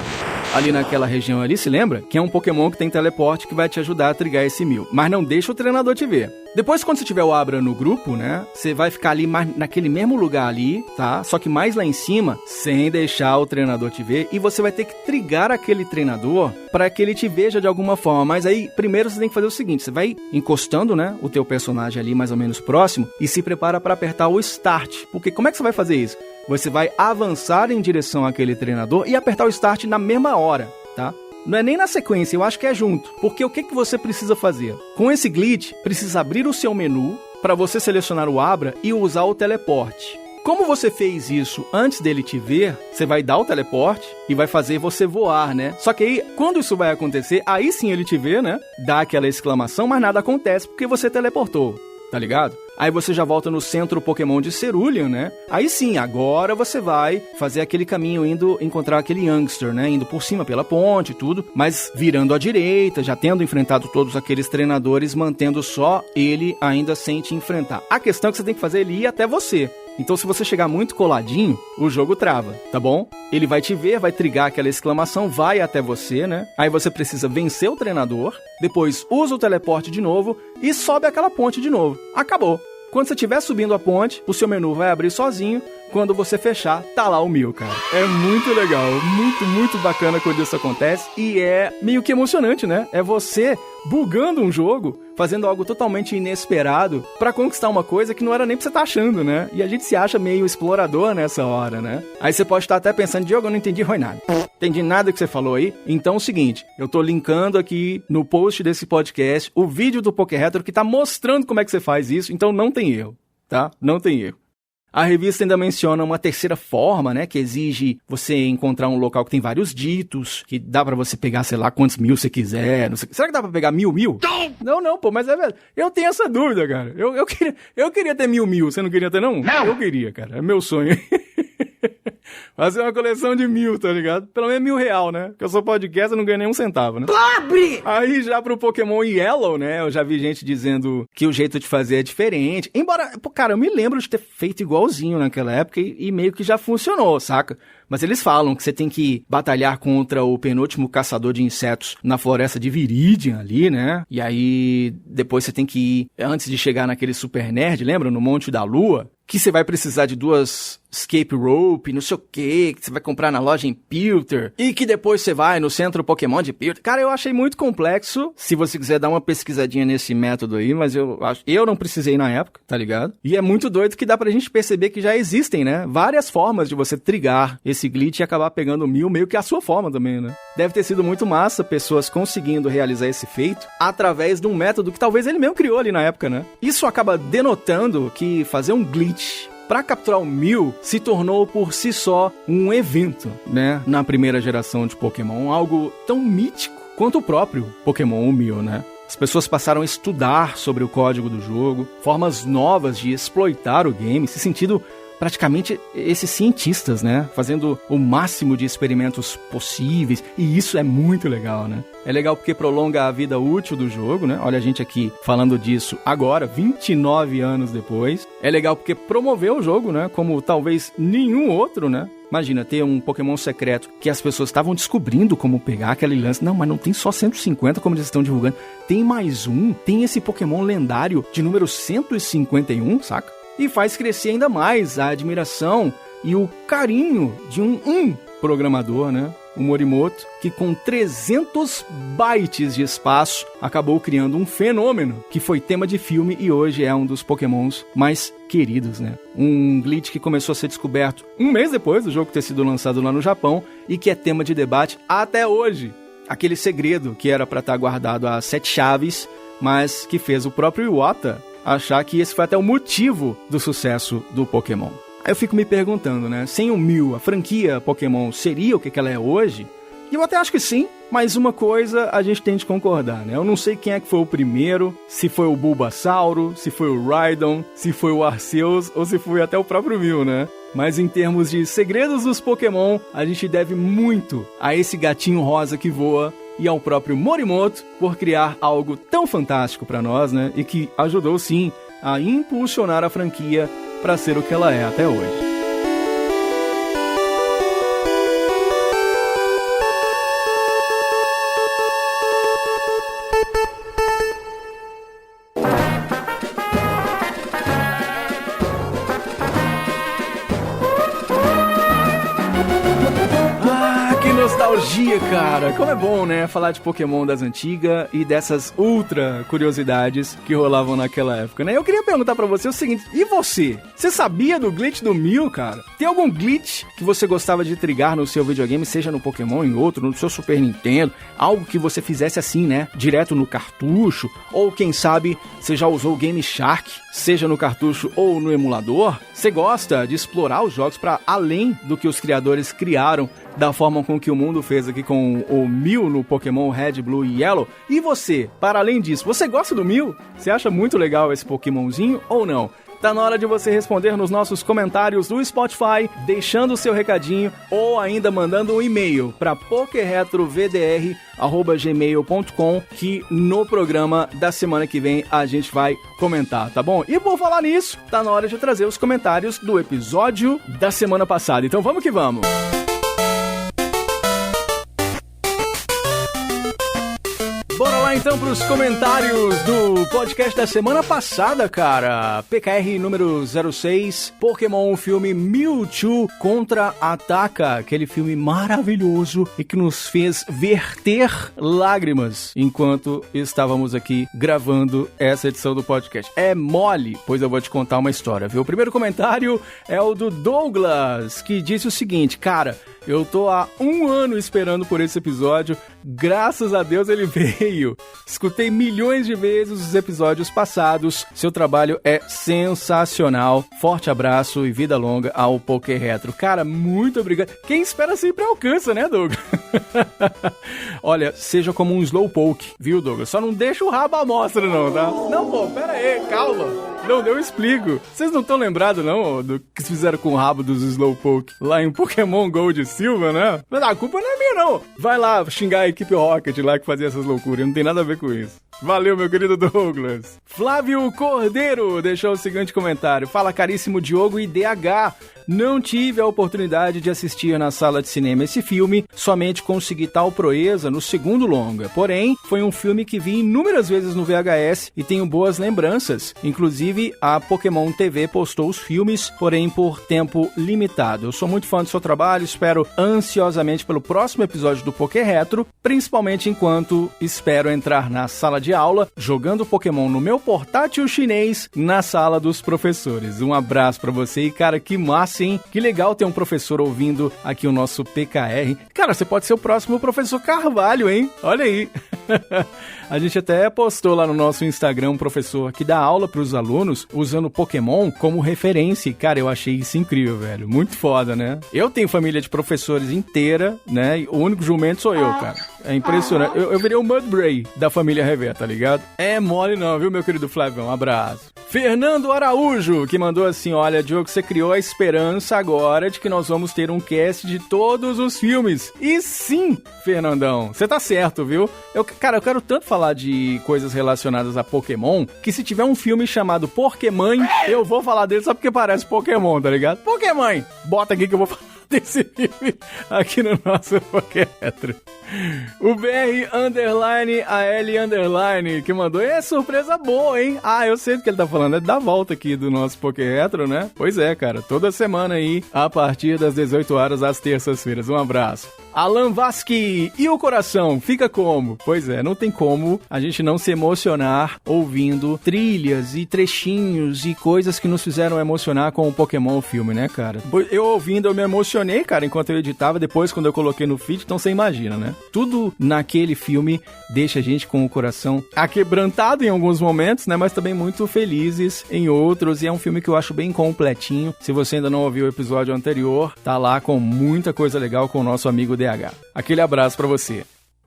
ali naquela região ali, se lembra? Que é um Pokémon que tem teleporte que vai te ajudar a trigar esse Mew. Mas não deixa o treinador te ver. Depois, quando você tiver o Abra no grupo, né? Você vai ficar ali naquele mesmo lugar ali, tá? Só que mais lá em cima, sem deixar o treinador te ver. E você vai ter que trigar aquele treinador para que ele te veja de alguma forma. Mas aí, primeiro você tem que fazer o seguinte. Você vai encostando, né? O teu personagem ali mais ou menos próximo. E se prepara para apertar o Start. Porque como é que você vai fazer isso? Você vai avançar em direção àquele treinador e apertar o Start na mesma hora, tá? Não é nem na sequência, eu acho que é junto. Porque o que você precisa fazer? Com esse glitch, precisa abrir o seu menu para você selecionar o Abra e usar o teleporte. Como você fez isso antes dele te ver, você vai dar o teleporte e vai fazer você voar, né? Só que aí, quando isso vai acontecer, aí sim ele te vê, né? Dá aquela exclamação, mas nada acontece porque você teleportou, tá ligado? Aí você já volta no centro Pokémon de Cerulean, né? Aí sim, agora você vai fazer aquele caminho indo encontrar aquele Youngster, né? Indo por cima pela ponte e tudo, mas virando à direita, já tendo enfrentado todos aqueles treinadores, mantendo só ele ainda sem te enfrentar. A questão é que você tem que fazer ele ir até você. Então, se você chegar muito coladinho, o jogo trava, tá bom? Ele vai te ver, vai trigar aquela exclamação, vai até você, né? Aí você precisa vencer o treinador, depois usa o teleporte de novo e sobe aquela ponte de novo. Acabou. Quando você estiver subindo a ponte, o seu menu vai abrir sozinho. Quando você fechar, tá lá o Mew, cara. É muito legal, muito, muito bacana quando isso acontece. E é meio que emocionante, né? É você bugando um jogo, fazendo algo totalmente inesperado pra conquistar uma coisa que não era nem pra você tá achando, né? E a gente se acha meio explorador nessa hora, né? Aí você pode estar até pensando, Diogo, eu não entendi nada. Entendi nada que você falou aí. Então é o seguinte, eu tô linkando aqui no post desse podcast o vídeo do Poké Retro que tá mostrando como é que você faz isso. Então não tem erro, tá? Não tem erro. A revista ainda menciona uma terceira forma, né, que exige você encontrar um local que tem vários ditos, que dá pra você pegar, sei lá, quantos mil você quiser, não sei. Será que dá pra pegar mil? Não, pô, mas é verdade. Eu tenho essa dúvida, cara. Eu queria ter mil, você não queria ter, não? Não! Eu queria, cara, é meu sonho. Fazer uma coleção de 1.000, tá ligado? Pelo menos R$1.000, né? Porque eu sou podcast, eu não ganho nem um centavo, né? Pobre! Aí já pro Pokémon Yellow, né? Eu já vi gente dizendo que o jeito de fazer é diferente. Embora, pô, cara, eu me lembro de ter feito igualzinho naquela época e meio que já funcionou, saca? Mas eles falam que você tem que batalhar contra o penúltimo caçador de insetos na floresta de Viridian ali, né? E aí depois você tem que ir, antes de chegar naquele Super Nerd, lembra? No Monte da Lua, que você vai precisar de 2 escape rope, não sei o que você vai comprar na loja em Pilter, e que depois você vai no centro Pokémon de Pilter. Cara, eu achei muito complexo, se você quiser dar uma pesquisadinha nesse método aí, mas eu não precisei na época, tá ligado? E é muito doido que dá pra gente perceber que já existem, né? Várias formas de você trigar esse glitch e acabar pegando o 1.000, meio que a sua forma também, né? Deve ter sido muito massa pessoas conseguindo realizar esse feito através de um método que talvez ele mesmo criou ali na época, né? Isso acaba denotando que fazer um glitch para capturar o 1.000 se tornou por si só um evento, né? Na primeira geração de Pokémon, algo tão mítico quanto o próprio Pokémon 1.000, né? As pessoas passaram a estudar sobre o código do jogo, formas novas de exploitar o game, se sentindo praticamente esses cientistas, né? Fazendo o máximo de experimentos possíveis. E isso é muito legal, né? É legal porque prolonga a vida útil do jogo, né? Olha a gente aqui falando disso agora, 29 anos depois. É legal porque promoveu o jogo, né? Como talvez nenhum outro, né? Imagina, ter um Pokémon secreto que as pessoas estavam descobrindo como pegar aquele lance. Não, mas não tem só 150 como eles estão divulgando. Tem mais um. Tem esse Pokémon lendário de número 151, saca? E faz crescer ainda mais a admiração e o carinho de um programador, né? O Morimoto, que com 300 bytes de espaço acabou criando um fenômeno que foi tema de filme e hoje é um dos Pokémons mais queridos, né? Um glitch que começou a ser descoberto um mês depois do jogo ter sido lançado lá no Japão e que é tema de debate até hoje. Aquele segredo que era para estar guardado a 7 chaves, mas que fez o próprio Iwata achar que esse foi até o motivo do sucesso do Pokémon. Aí eu fico me perguntando, né? Sem o 1.000, a franquia Pokémon seria o que ela é hoje? E eu até acho que sim, mas uma coisa a gente tem de concordar, né? Eu não sei quem é que foi o primeiro, se foi o Bulbasauro, se foi o Rhydon, se foi o Arceus ou se foi até o próprio 1.000, né? Mas em termos de segredos dos Pokémon, a gente deve muito a esse gatinho rosa que voa e ao próprio Morimoto por criar algo tão fantástico pra nós, né? E que ajudou sim a impulsionar a franquia pra ser o que ela é até hoje. Nostalgia, cara. Como é bom, né? Falar de Pokémon das antigas e dessas ultra curiosidades que rolavam naquela época, né? Eu queria perguntar pra você o seguinte: e você? Você sabia do glitch do 1.000, cara? Tem algum glitch que você gostava de trigar no seu videogame, seja no Pokémon, em outro, no seu Super Nintendo? Algo que você fizesse assim, né? Direto no cartucho? Ou quem sabe você já usou o Game Shark, seja no cartucho ou no emulador? Você gosta de explorar os jogos pra além do que os criadores criaram, da forma com que o mundo fez aqui com o 1.000 no Pokémon Red, Blue e Yellow? E você, para além disso, você gosta do 1.000? Você acha muito legal esse Pokémonzinho ou não? Tá na hora de você responder nos nossos comentários do Spotify, deixando o seu recadinho ou ainda mandando um e-mail para pokeretrovdr@gmail.com, que no programa da semana que vem a gente vai comentar, tá bom? E por falar nisso, tá na hora de trazer os comentários do episódio da semana passada. Então vamos que vamos! Bora lá então pros comentários do podcast da semana passada, cara. PKR número 06, Pokémon, filme Mewtwo Contra-Ataca. Aquele filme maravilhoso e que nos fez verter lágrimas enquanto estávamos aqui gravando essa edição do podcast. É mole, pois eu vou te contar uma história, viu? O primeiro comentário é o do Douglas, que disse o seguinte: cara, eu tô há 1 ano esperando por esse episódio, graças a Deus ele veio. Escutei milhões de vezes os episódios passados, seu trabalho é sensacional. Forte abraço e vida longa ao Poké Retro. Cara, muito obrigado. Quem espera sempre alcança, né, Douglas? Olha, seja como um Slowpoke, viu, Douglas? Só não deixa o rabo à mostra, não, tá? Não, pô, pera aí, calma. Não, eu explico. Vocês não estão lembrados, não, do que fizeram com o rabo dos Slowpoke lá em Pokémon Gold Silver, né? Mas a culpa não é minha, não. Vai lá xingar a equipe Rocket lá que fazia essas loucuras. Não tem nada a ver com isso. Valeu, meu querido Douglas. Flávio Cordeiro deixou o seguinte comentário. Fala, caríssimo Diogo e DH. Não tive a oportunidade de assistir na sala de cinema esse filme, somente consegui tal proeza no segundo longa. Porém, foi um filme que vi inúmeras vezes no VHS e tenho boas lembranças. Inclusive, a Pokémon TV postou os filmes, porém por tempo limitado. Eu sou muito fã do seu trabalho, espero ansiosamente pelo próximo episódio do Poké Retro, principalmente enquanto espero entrar na sala de aula, jogando Pokémon no meu portátil chinês na sala dos professores. Um abraço pra você e, cara, que massa! Sim, que legal ter um professor ouvindo aqui o nosso PKR. Cara, você pode ser o próximo professor Carvalho, hein? Olha aí. A gente até postou lá no nosso Instagram um professor que dá aula pros alunos usando Pokémon como referência. E, cara, eu achei isso incrível, velho. Muito foda, né? Eu tenho família de professores inteira, né? E o único jumento sou eu, cara. É impressionante. Eu virei o Mudbray da família Revé, tá ligado? É mole não, viu, meu querido Flávio? Um abraço. Fernando Araújo, que mandou assim, olha, Diogo, você criou a esperança agora de que nós vamos ter um cast de todos os filmes. E sim, Fernandão, você tá certo, viu? Cara, eu quero tanto falar de coisas relacionadas a Pokémon, que se tiver um filme chamado Pokémon, eu vou falar dele só porque parece Pokémon, tá ligado? Pokémon! Bota aqui que eu vou falar desse filme aqui no nosso Poké Retro. O BR_AL_ que mandou, é surpresa boa, hein? Ah, eu sei do que ele tá falando, é da volta aqui do nosso Poké Retro, né? Pois é, cara, toda semana aí, a partir das 18 horas, às terças-feiras. Um abraço. Alan Vasque, e o coração? Fica como? Pois é, não tem como a gente não se emocionar ouvindo trilhas e trechinhos e coisas que nos fizeram emocionar com o Pokémon filme, né, cara? Eu ouvindo, eu me emocionei, cara, enquanto eu editava, depois quando eu coloquei no feed, então você imagina, né? Tudo naquele filme deixa a gente com o coração aquebrantado em alguns momentos, né, mas também muito felizes em outros, e é um filme que eu acho bem completinho. Se você ainda não ouviu o episódio anterior, tá lá com muita coisa legal com o nosso amigo DH. Aquele abraço pra você.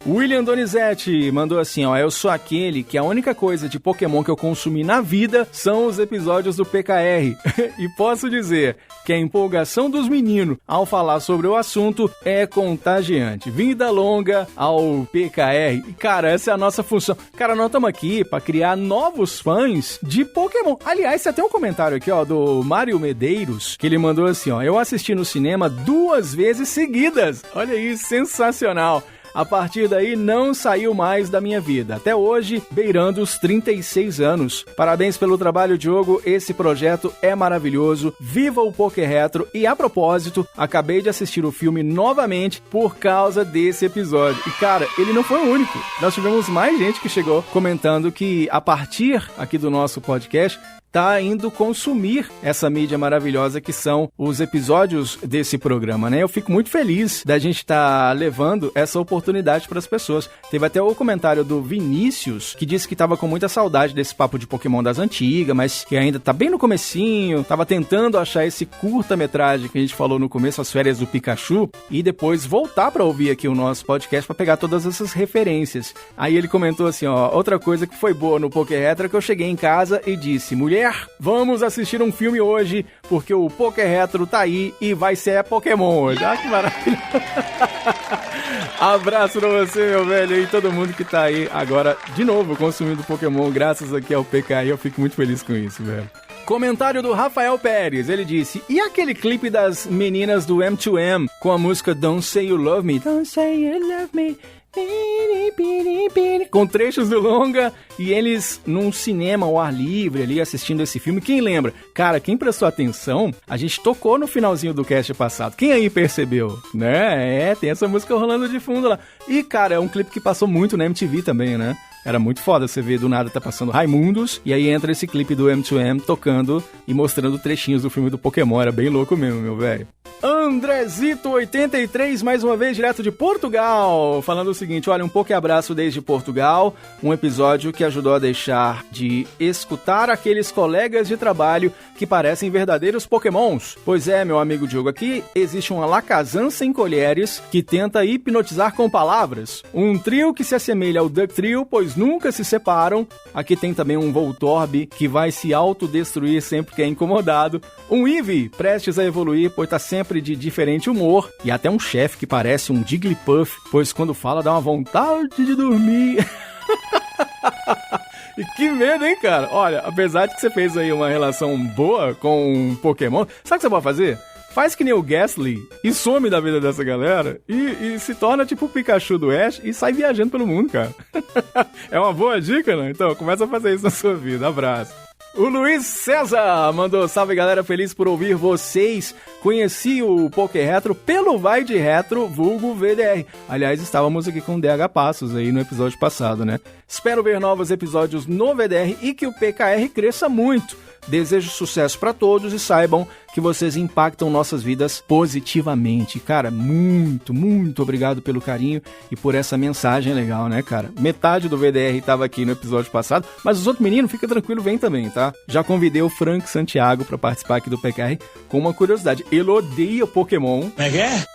William Donizete mandou assim, ó, eu sou aquele que a única coisa de Pokémon que eu consumi na vida são os episódios do PKR. E posso dizer que a empolgação dos meninos ao falar sobre o assunto é contagiante. Vida longa ao PKR. E, cara, essa é a nossa função. Cara, nós estamos aqui para criar novos fãs de Pokémon. Aliás, você tem um comentário aqui, ó, do Mário Medeiros, que ele mandou assim, ó, eu assisti no cinema 2 vezes seguidas. Olha aí, sensacional. A partir daí, não saiu mais da minha vida. Até hoje, beirando os 36 anos. Parabéns pelo trabalho, Diogo. Esse projeto é maravilhoso. Viva o Poké Retro. E, a propósito, acabei de assistir o filme novamente por causa desse episódio. E, cara, ele não foi o único. Nós tivemos mais gente que chegou comentando que, a partir aqui do nosso podcast, tá indo consumir essa mídia maravilhosa que são os episódios desse programa, né? Eu fico muito feliz da gente estar levando essa oportunidade para as pessoas. Teve até o comentário do Vinícius, que disse que tava com muita saudade desse papo de Pokémon das antigas, mas que ainda tá bem no comecinho, tava tentando achar esse curta-metragem que a gente falou no começo, As Férias do Pikachu, e depois voltar para ouvir aqui o nosso podcast para pegar todas essas referências. Aí ele comentou assim, ó, outra coisa que foi boa no Poké Retro é que eu cheguei em casa e disse, mulher, vamos assistir um filme hoje, porque o Poké Retro tá aí e vai ser Pokémon hoje. Ah, que maravilha. Abraço pra você, meu velho, e todo mundo que tá aí agora, de novo, consumindo Pokémon, graças aqui ao PKI, eu fico muito feliz com isso, velho. Comentário do Rafael Pérez, ele disse, e aquele clipe das meninas do M2M com a música Don't Say You Love Me? Don't Say You Love Me. Com trechos do longa e eles num cinema ao ar livre ali assistindo esse filme. Quem lembra? Cara, quem prestou atenção, a gente tocou no finalzinho do cast passado. Quem aí percebeu? Né? Tem essa música rolando de fundo lá. E, cara, é um clipe que passou muito na MTV também, né? Era muito foda você ver, do nada tá passando Raimundos, e aí entra esse clipe do M2M tocando e mostrando trechinhos do filme do Pokémon. Era bem louco mesmo, meu velho. Andrezito83, mais uma vez, direto de Portugal, falando o seguinte: olha, um pouco abraço desde Portugal, um episódio que ajudou a deixar de escutar aqueles colegas de trabalho que parecem verdadeiros pokémons. Pois é, meu amigo Diogo, aqui existe uma Lacazan sem colheres que tenta hipnotizar com palavras, um trio que se assemelha ao Duck Trio, pois nunca se separam. Aqui tem também um Voltorb que vai se autodestruir sempre que é incomodado, um Eevee prestes a evoluir, pois tá sempre de diferente humor, e até um chefe que parece um Jigglypuff, pois quando fala dá uma vontade de dormir. E que medo, hein, cara? Olha, apesar de que você fez aí uma relação boa com um Pokémon, sabe o que você pode fazer? Faz que nem o Gastly e some da vida dessa galera e se torna tipo o Pikachu do Ash e sai viajando pelo mundo, cara. É uma boa dica, né? Então, começa a fazer isso na sua vida. Abraço. O Luiz César mandou: salve galera, feliz por ouvir vocês. Conheci o Poké Retro pelo Vai de Retro, vulgo VDR. Aliás, estávamos aqui com o DH Passos aí no episódio passado, né? Espero ver novos episódios no VDR e que o PKR cresça muito. Desejo sucesso pra todos e saibam que vocês impactam nossas vidas positivamente. Cara, muito, muito obrigado pelo carinho e por essa mensagem legal, né, cara? Metade do VDR tava aqui no episódio passado, mas os outros meninos, fica tranquilo, vem também, tá? Já convidei o Frank Santiago pra participar aqui do PKR com uma curiosidade. Ele odeia Pokémon,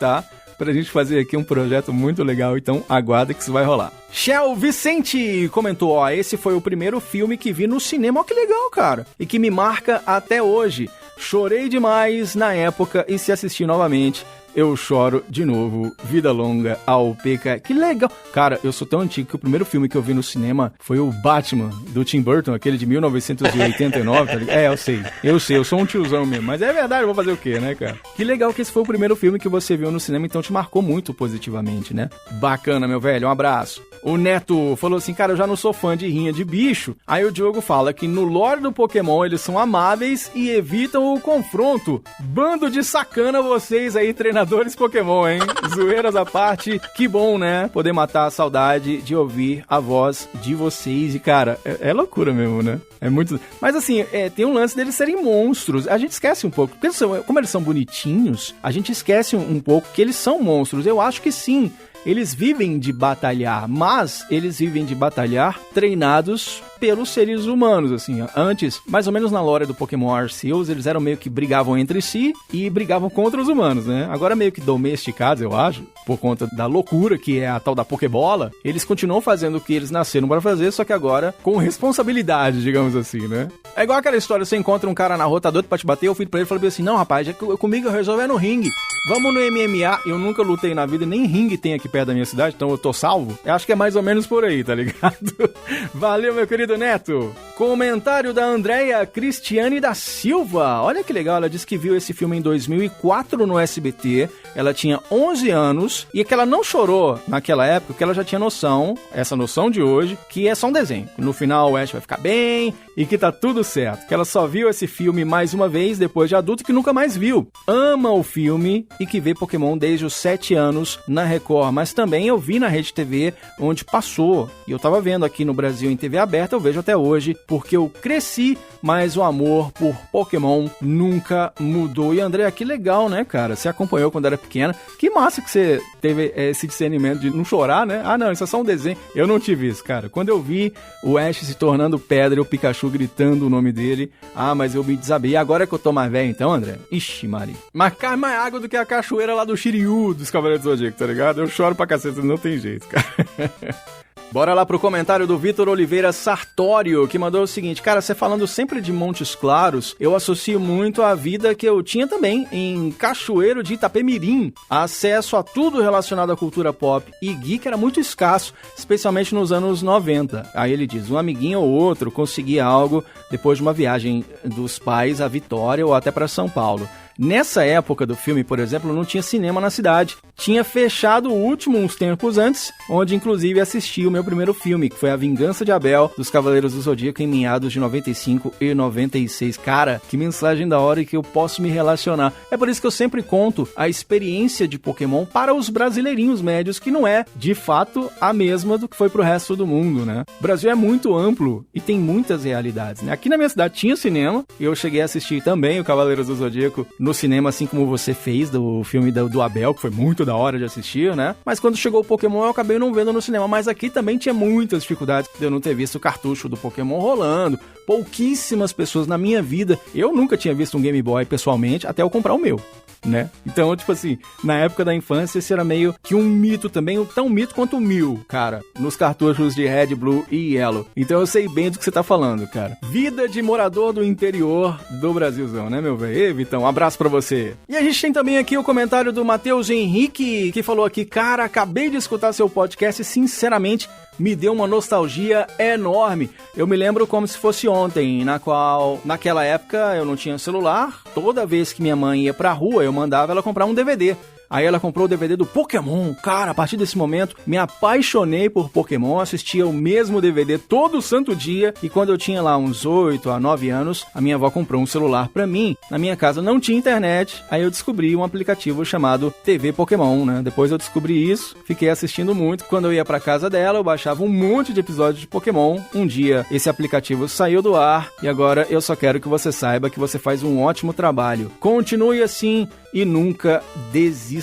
tá? Pra gente fazer aqui um projeto muito legal, então aguarda que isso vai rolar. Shell Vicente comentou: ó, esse foi o primeiro filme que vi no cinema, ó que legal, cara, e que me marca até hoje. Chorei demais na época e se assistir novamente, eu choro de novo. Vida longa ao PK. Que legal. Cara, eu sou tão antigo que o primeiro filme que eu vi no cinema foi o Batman, do Tim Burton, aquele de 1989. Tá ligado? É, eu sei, eu sou um tiozão mesmo. Mas é verdade, eu vou fazer o quê, né, cara? Que legal que esse foi o primeiro filme que você viu no cinema, então te marcou muito positivamente, né? Bacana, meu velho, um abraço. O Neto falou assim: cara, eu já não sou fã de rinha de bicho. Aí o Diogo fala que no lore do Pokémon eles são amáveis e evitam o confronto. Bando de sacana vocês aí, treinadores Pokémon, hein? Zoeiras à parte, que bom, né? Poder matar a saudade de ouvir a voz de vocês. E, cara, é loucura mesmo, né? É muito... Mas, assim, tem um lance deles serem monstros. A gente esquece um pouco. Porque como eles são bonitinhos, a gente esquece um pouco que eles são monstros. Eu acho que sim. Eles vivem de batalhar, mas eles vivem de batalhar treinados pelos seres humanos, assim. Antes, mais ou menos na lore do Pokémon Arceus, eles eram meio que brigavam entre si e brigavam contra os humanos, né? Agora meio que domesticados, eu acho, por conta da loucura que é a tal da Pokébola, eles continuam fazendo o que eles nasceram para fazer, só que agora com responsabilidade, digamos assim, né? É igual aquela história, você encontra um cara na rua, tá doido pra te bater, eu fui pra ele e falei assim: não, rapaz, comigo eu resolvo no ringue. Vamos no MMA. Eu nunca lutei na vida, nem ringue tem aqui perto da minha cidade, então eu tô salvo. Eu acho que é mais ou menos por aí, tá ligado? Valeu, meu querido Neto. Comentário da Andréia Cristiane da Silva. Olha que legal, ela disse que viu esse filme em 2004 no SBT. Ela tinha 11 anos e que ela não chorou naquela época, porque ela já tinha noção, essa noção de hoje, que é só um desenho. No final o Ash vai ficar bem e que tá tudo certo. Que ela só viu esse filme mais uma vez depois de adulto e que nunca mais viu. Ama o filme e que vê Pokémon desde os 7 anos na Record. Mas também eu vi na Rede TV, onde passou. E eu tava vendo aqui no Brasil em TV aberta, eu vejo até hoje, porque eu cresci, mas o amor por Pokémon nunca mudou. E André, que legal, né, cara? Você acompanhou quando era pequena. Que massa que você teve esse discernimento de não chorar, né? Ah, não, isso é só um desenho. Eu não tive isso, cara. Quando eu vi o Ash se tornando pedra e o Pikachu gritando o nome dele, mas eu me desabei. Agora que eu tô mais velho, então, André? Ixi, Maria. Mas cai mais água do que a cachoeira lá do Shiryu dos Cavaleiros do Zodíaco, tá ligado? Eu choro pra caceta, não tem jeito, cara. Bora lá pro comentário do Vitor Oliveira Sartório, que mandou o seguinte: cara, você falando sempre de Montes Claros, eu associo muito a vida que eu tinha também em Cachoeiro de Itapemirim. Acesso a tudo relacionado à cultura pop e geek era muito escasso, especialmente nos anos 90. Aí ele diz, um amiguinho ou outro conseguia algo depois de uma viagem dos pais a Vitória ou até para São Paulo. Nessa época do filme, por exemplo, não tinha cinema na cidade. Tinha fechado o último uns tempos antes, onde inclusive assisti o meu primeiro filme, que foi A Vingança de Abel, dos Cavaleiros do Zodíaco, em meados de 95 e 96. Cara, que mensagem da hora e que eu posso me relacionar. É por isso que eu sempre conto a experiência de Pokémon para os brasileirinhos médios, que não é, de fato, a mesma do que foi pro resto do mundo, né? O Brasil é muito amplo e tem muitas realidades, né? Aqui na minha cidade tinha cinema, e eu cheguei a assistir também o Cavaleiros do Zodíaco no no cinema, assim como você fez do filme do Abel, que foi muito da hora de assistir, né? Mas quando chegou o Pokémon, eu acabei não vendo no cinema. Mas aqui também tinha muitas dificuldades de eu não ter visto o cartucho do Pokémon rolando. Pouquíssimas pessoas na minha vida. Eu nunca tinha visto um Game Boy pessoalmente, até eu comprar o meu, né? Então, tipo assim, na época da infância, esse era meio que um mito também, tão mito quanto o Mew, cara, nos cartuchos de Red, Blue e Yellow. Então eu sei bem do que você tá falando, cara. Vida de morador do interior do Brasilzão, né, meu velho? Ei, Vitão, um abraço pra você. E a gente tem também aqui o comentário do Matheus Henrique, que falou aqui, cara, acabei de escutar seu podcast e, sinceramente, me deu uma nostalgia enorme. Eu me lembro como se fosse ontem, naquela época, eu não tinha celular. Toda vez que minha mãe ia pra rua, eu mandava ela comprar um DVD. Aí ela comprou o DVD do Pokémon. Cara, a partir desse momento, me apaixonei por Pokémon, assistia o mesmo DVD todo santo dia, e quando eu tinha lá uns 8 a 9 anos, a minha avó comprou um celular pra mim. Na minha casa não tinha internet, aí eu descobri um aplicativo chamado TV Pokémon, né? Depois eu descobri isso, fiquei assistindo muito. Quando eu ia pra casa dela, eu baixava um monte de episódios de Pokémon. Um dia, esse aplicativo saiu do ar, e agora eu só quero que você saiba que você faz um ótimo trabalho. Continue assim e nunca desista.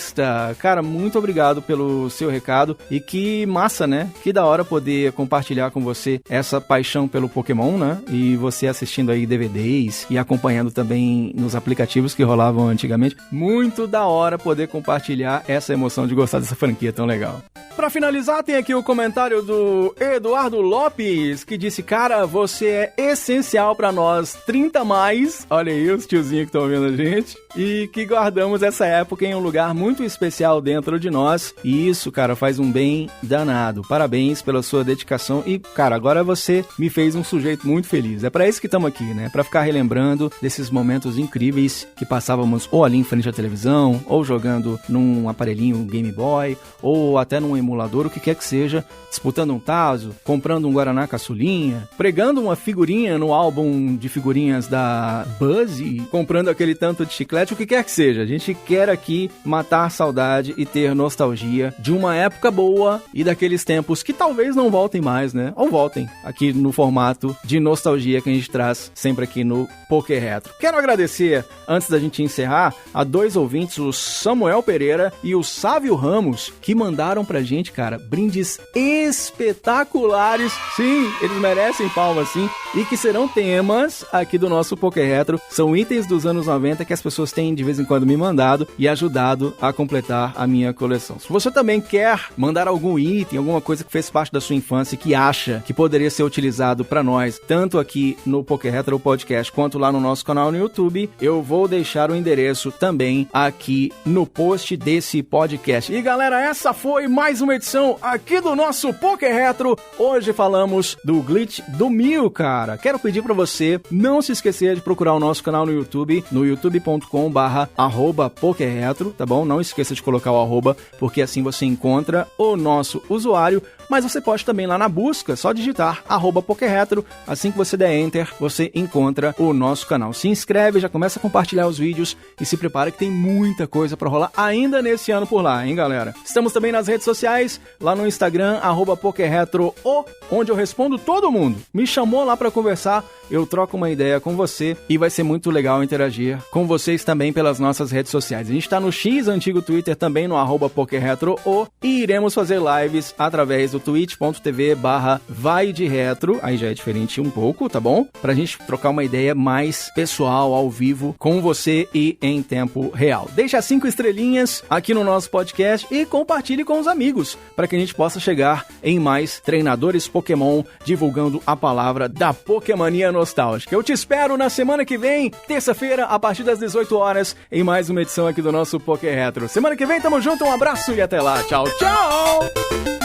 Cara, muito obrigado pelo seu recado e que massa, né? Que da hora poder compartilhar com você essa paixão pelo Pokémon, né? E você assistindo aí DVDs e acompanhando também nos aplicativos que rolavam antigamente. Muito da hora poder compartilhar essa emoção de gostar dessa franquia tão legal. Pra finalizar, tem aqui o comentário do Eduardo Lopes, que disse, cara, você é essencial pra nós 30 mais, olha aí os tiozinhos que estão vendo a gente, e que guardamos essa época em um lugar muito especial dentro de nós, e isso, cara, faz um bem danado. Parabéns pela sua dedicação e, cara, agora você me fez um sujeito muito feliz. É pra isso que estamos aqui, né? Pra ficar relembrando desses momentos incríveis que passávamos ou ali em frente à televisão, ou jogando num aparelhinho Game Boy, ou até num emulador, o que quer que seja, disputando um tazo, comprando um Guaraná Caçulinha, pregando uma figurinha no álbum de figurinhas da Buzz, comprando aquele tanto de chiclete, o que quer que seja. A gente quer aqui matar saudade e ter nostalgia de uma época boa e daqueles tempos que talvez não voltem mais, né? Ou voltem aqui no formato de nostalgia que a gente traz sempre aqui no Poké Retro. Quero agradecer, antes da gente encerrar, a 2 ouvintes, o Samuel Pereira e o Sávio Ramos, que mandaram pra gente, cara, brindes espetaculares. Sim, eles merecem palmas, sim. E que serão temas aqui do nosso Poké Retro. São itens dos anos 90 que as pessoas têm de vez em quando me mandado e ajudado a completar a minha coleção. Se você também quer mandar algum item, alguma coisa que fez parte da sua infância e que acha que poderia ser utilizado pra nós, tanto aqui no Poké Retro Podcast quanto lá no nosso canal no YouTube, eu vou deixar o endereço também aqui no post desse podcast. E galera, essa foi mais uma edição aqui do nosso Poké Retro. Hoje falamos do glitch do Mew, cara. Quero pedir pra você não se esquecer de procurar o nosso canal no YouTube, no youtube.com/pokerretro, tá bom? Não esqueça de colocar o arroba, porque assim você encontra o nosso usuário. Mas você pode também lá na busca, só digitar @pokerretro. Assim que você der enter, você encontra o nosso canal. Se inscreve, já começa a compartilhar os vídeos e se prepara que tem muita coisa pra rolar ainda nesse ano por lá, hein, galera? Estamos também nas redes sociais, lá no Instagram, @pokerretro, onde eu respondo todo mundo. Me chamou lá pra conversar, eu troco uma ideia com você e vai ser muito legal interagir com vocês também pelas nossas redes sociais. A gente tá no X, antigo Twitter, também no @pokerretro, e iremos fazer lives através do twitch.tv/vai-de-retro, aí já é diferente um pouco, tá bom? Pra gente trocar uma ideia mais pessoal, ao vivo, com você e em tempo real. Deixa 5 estrelinhas aqui no nosso podcast e compartilhe com os amigos, para que a gente possa chegar em mais treinadores Pokémon, divulgando a palavra da Pokémania nostálgica. Eu te espero na semana que vem, terça-feira, a partir das 18 horas, em mais uma edição aqui do nosso Poké Retro. Semana que vem, tamo junto, um abraço e até lá. Tchau, tchau!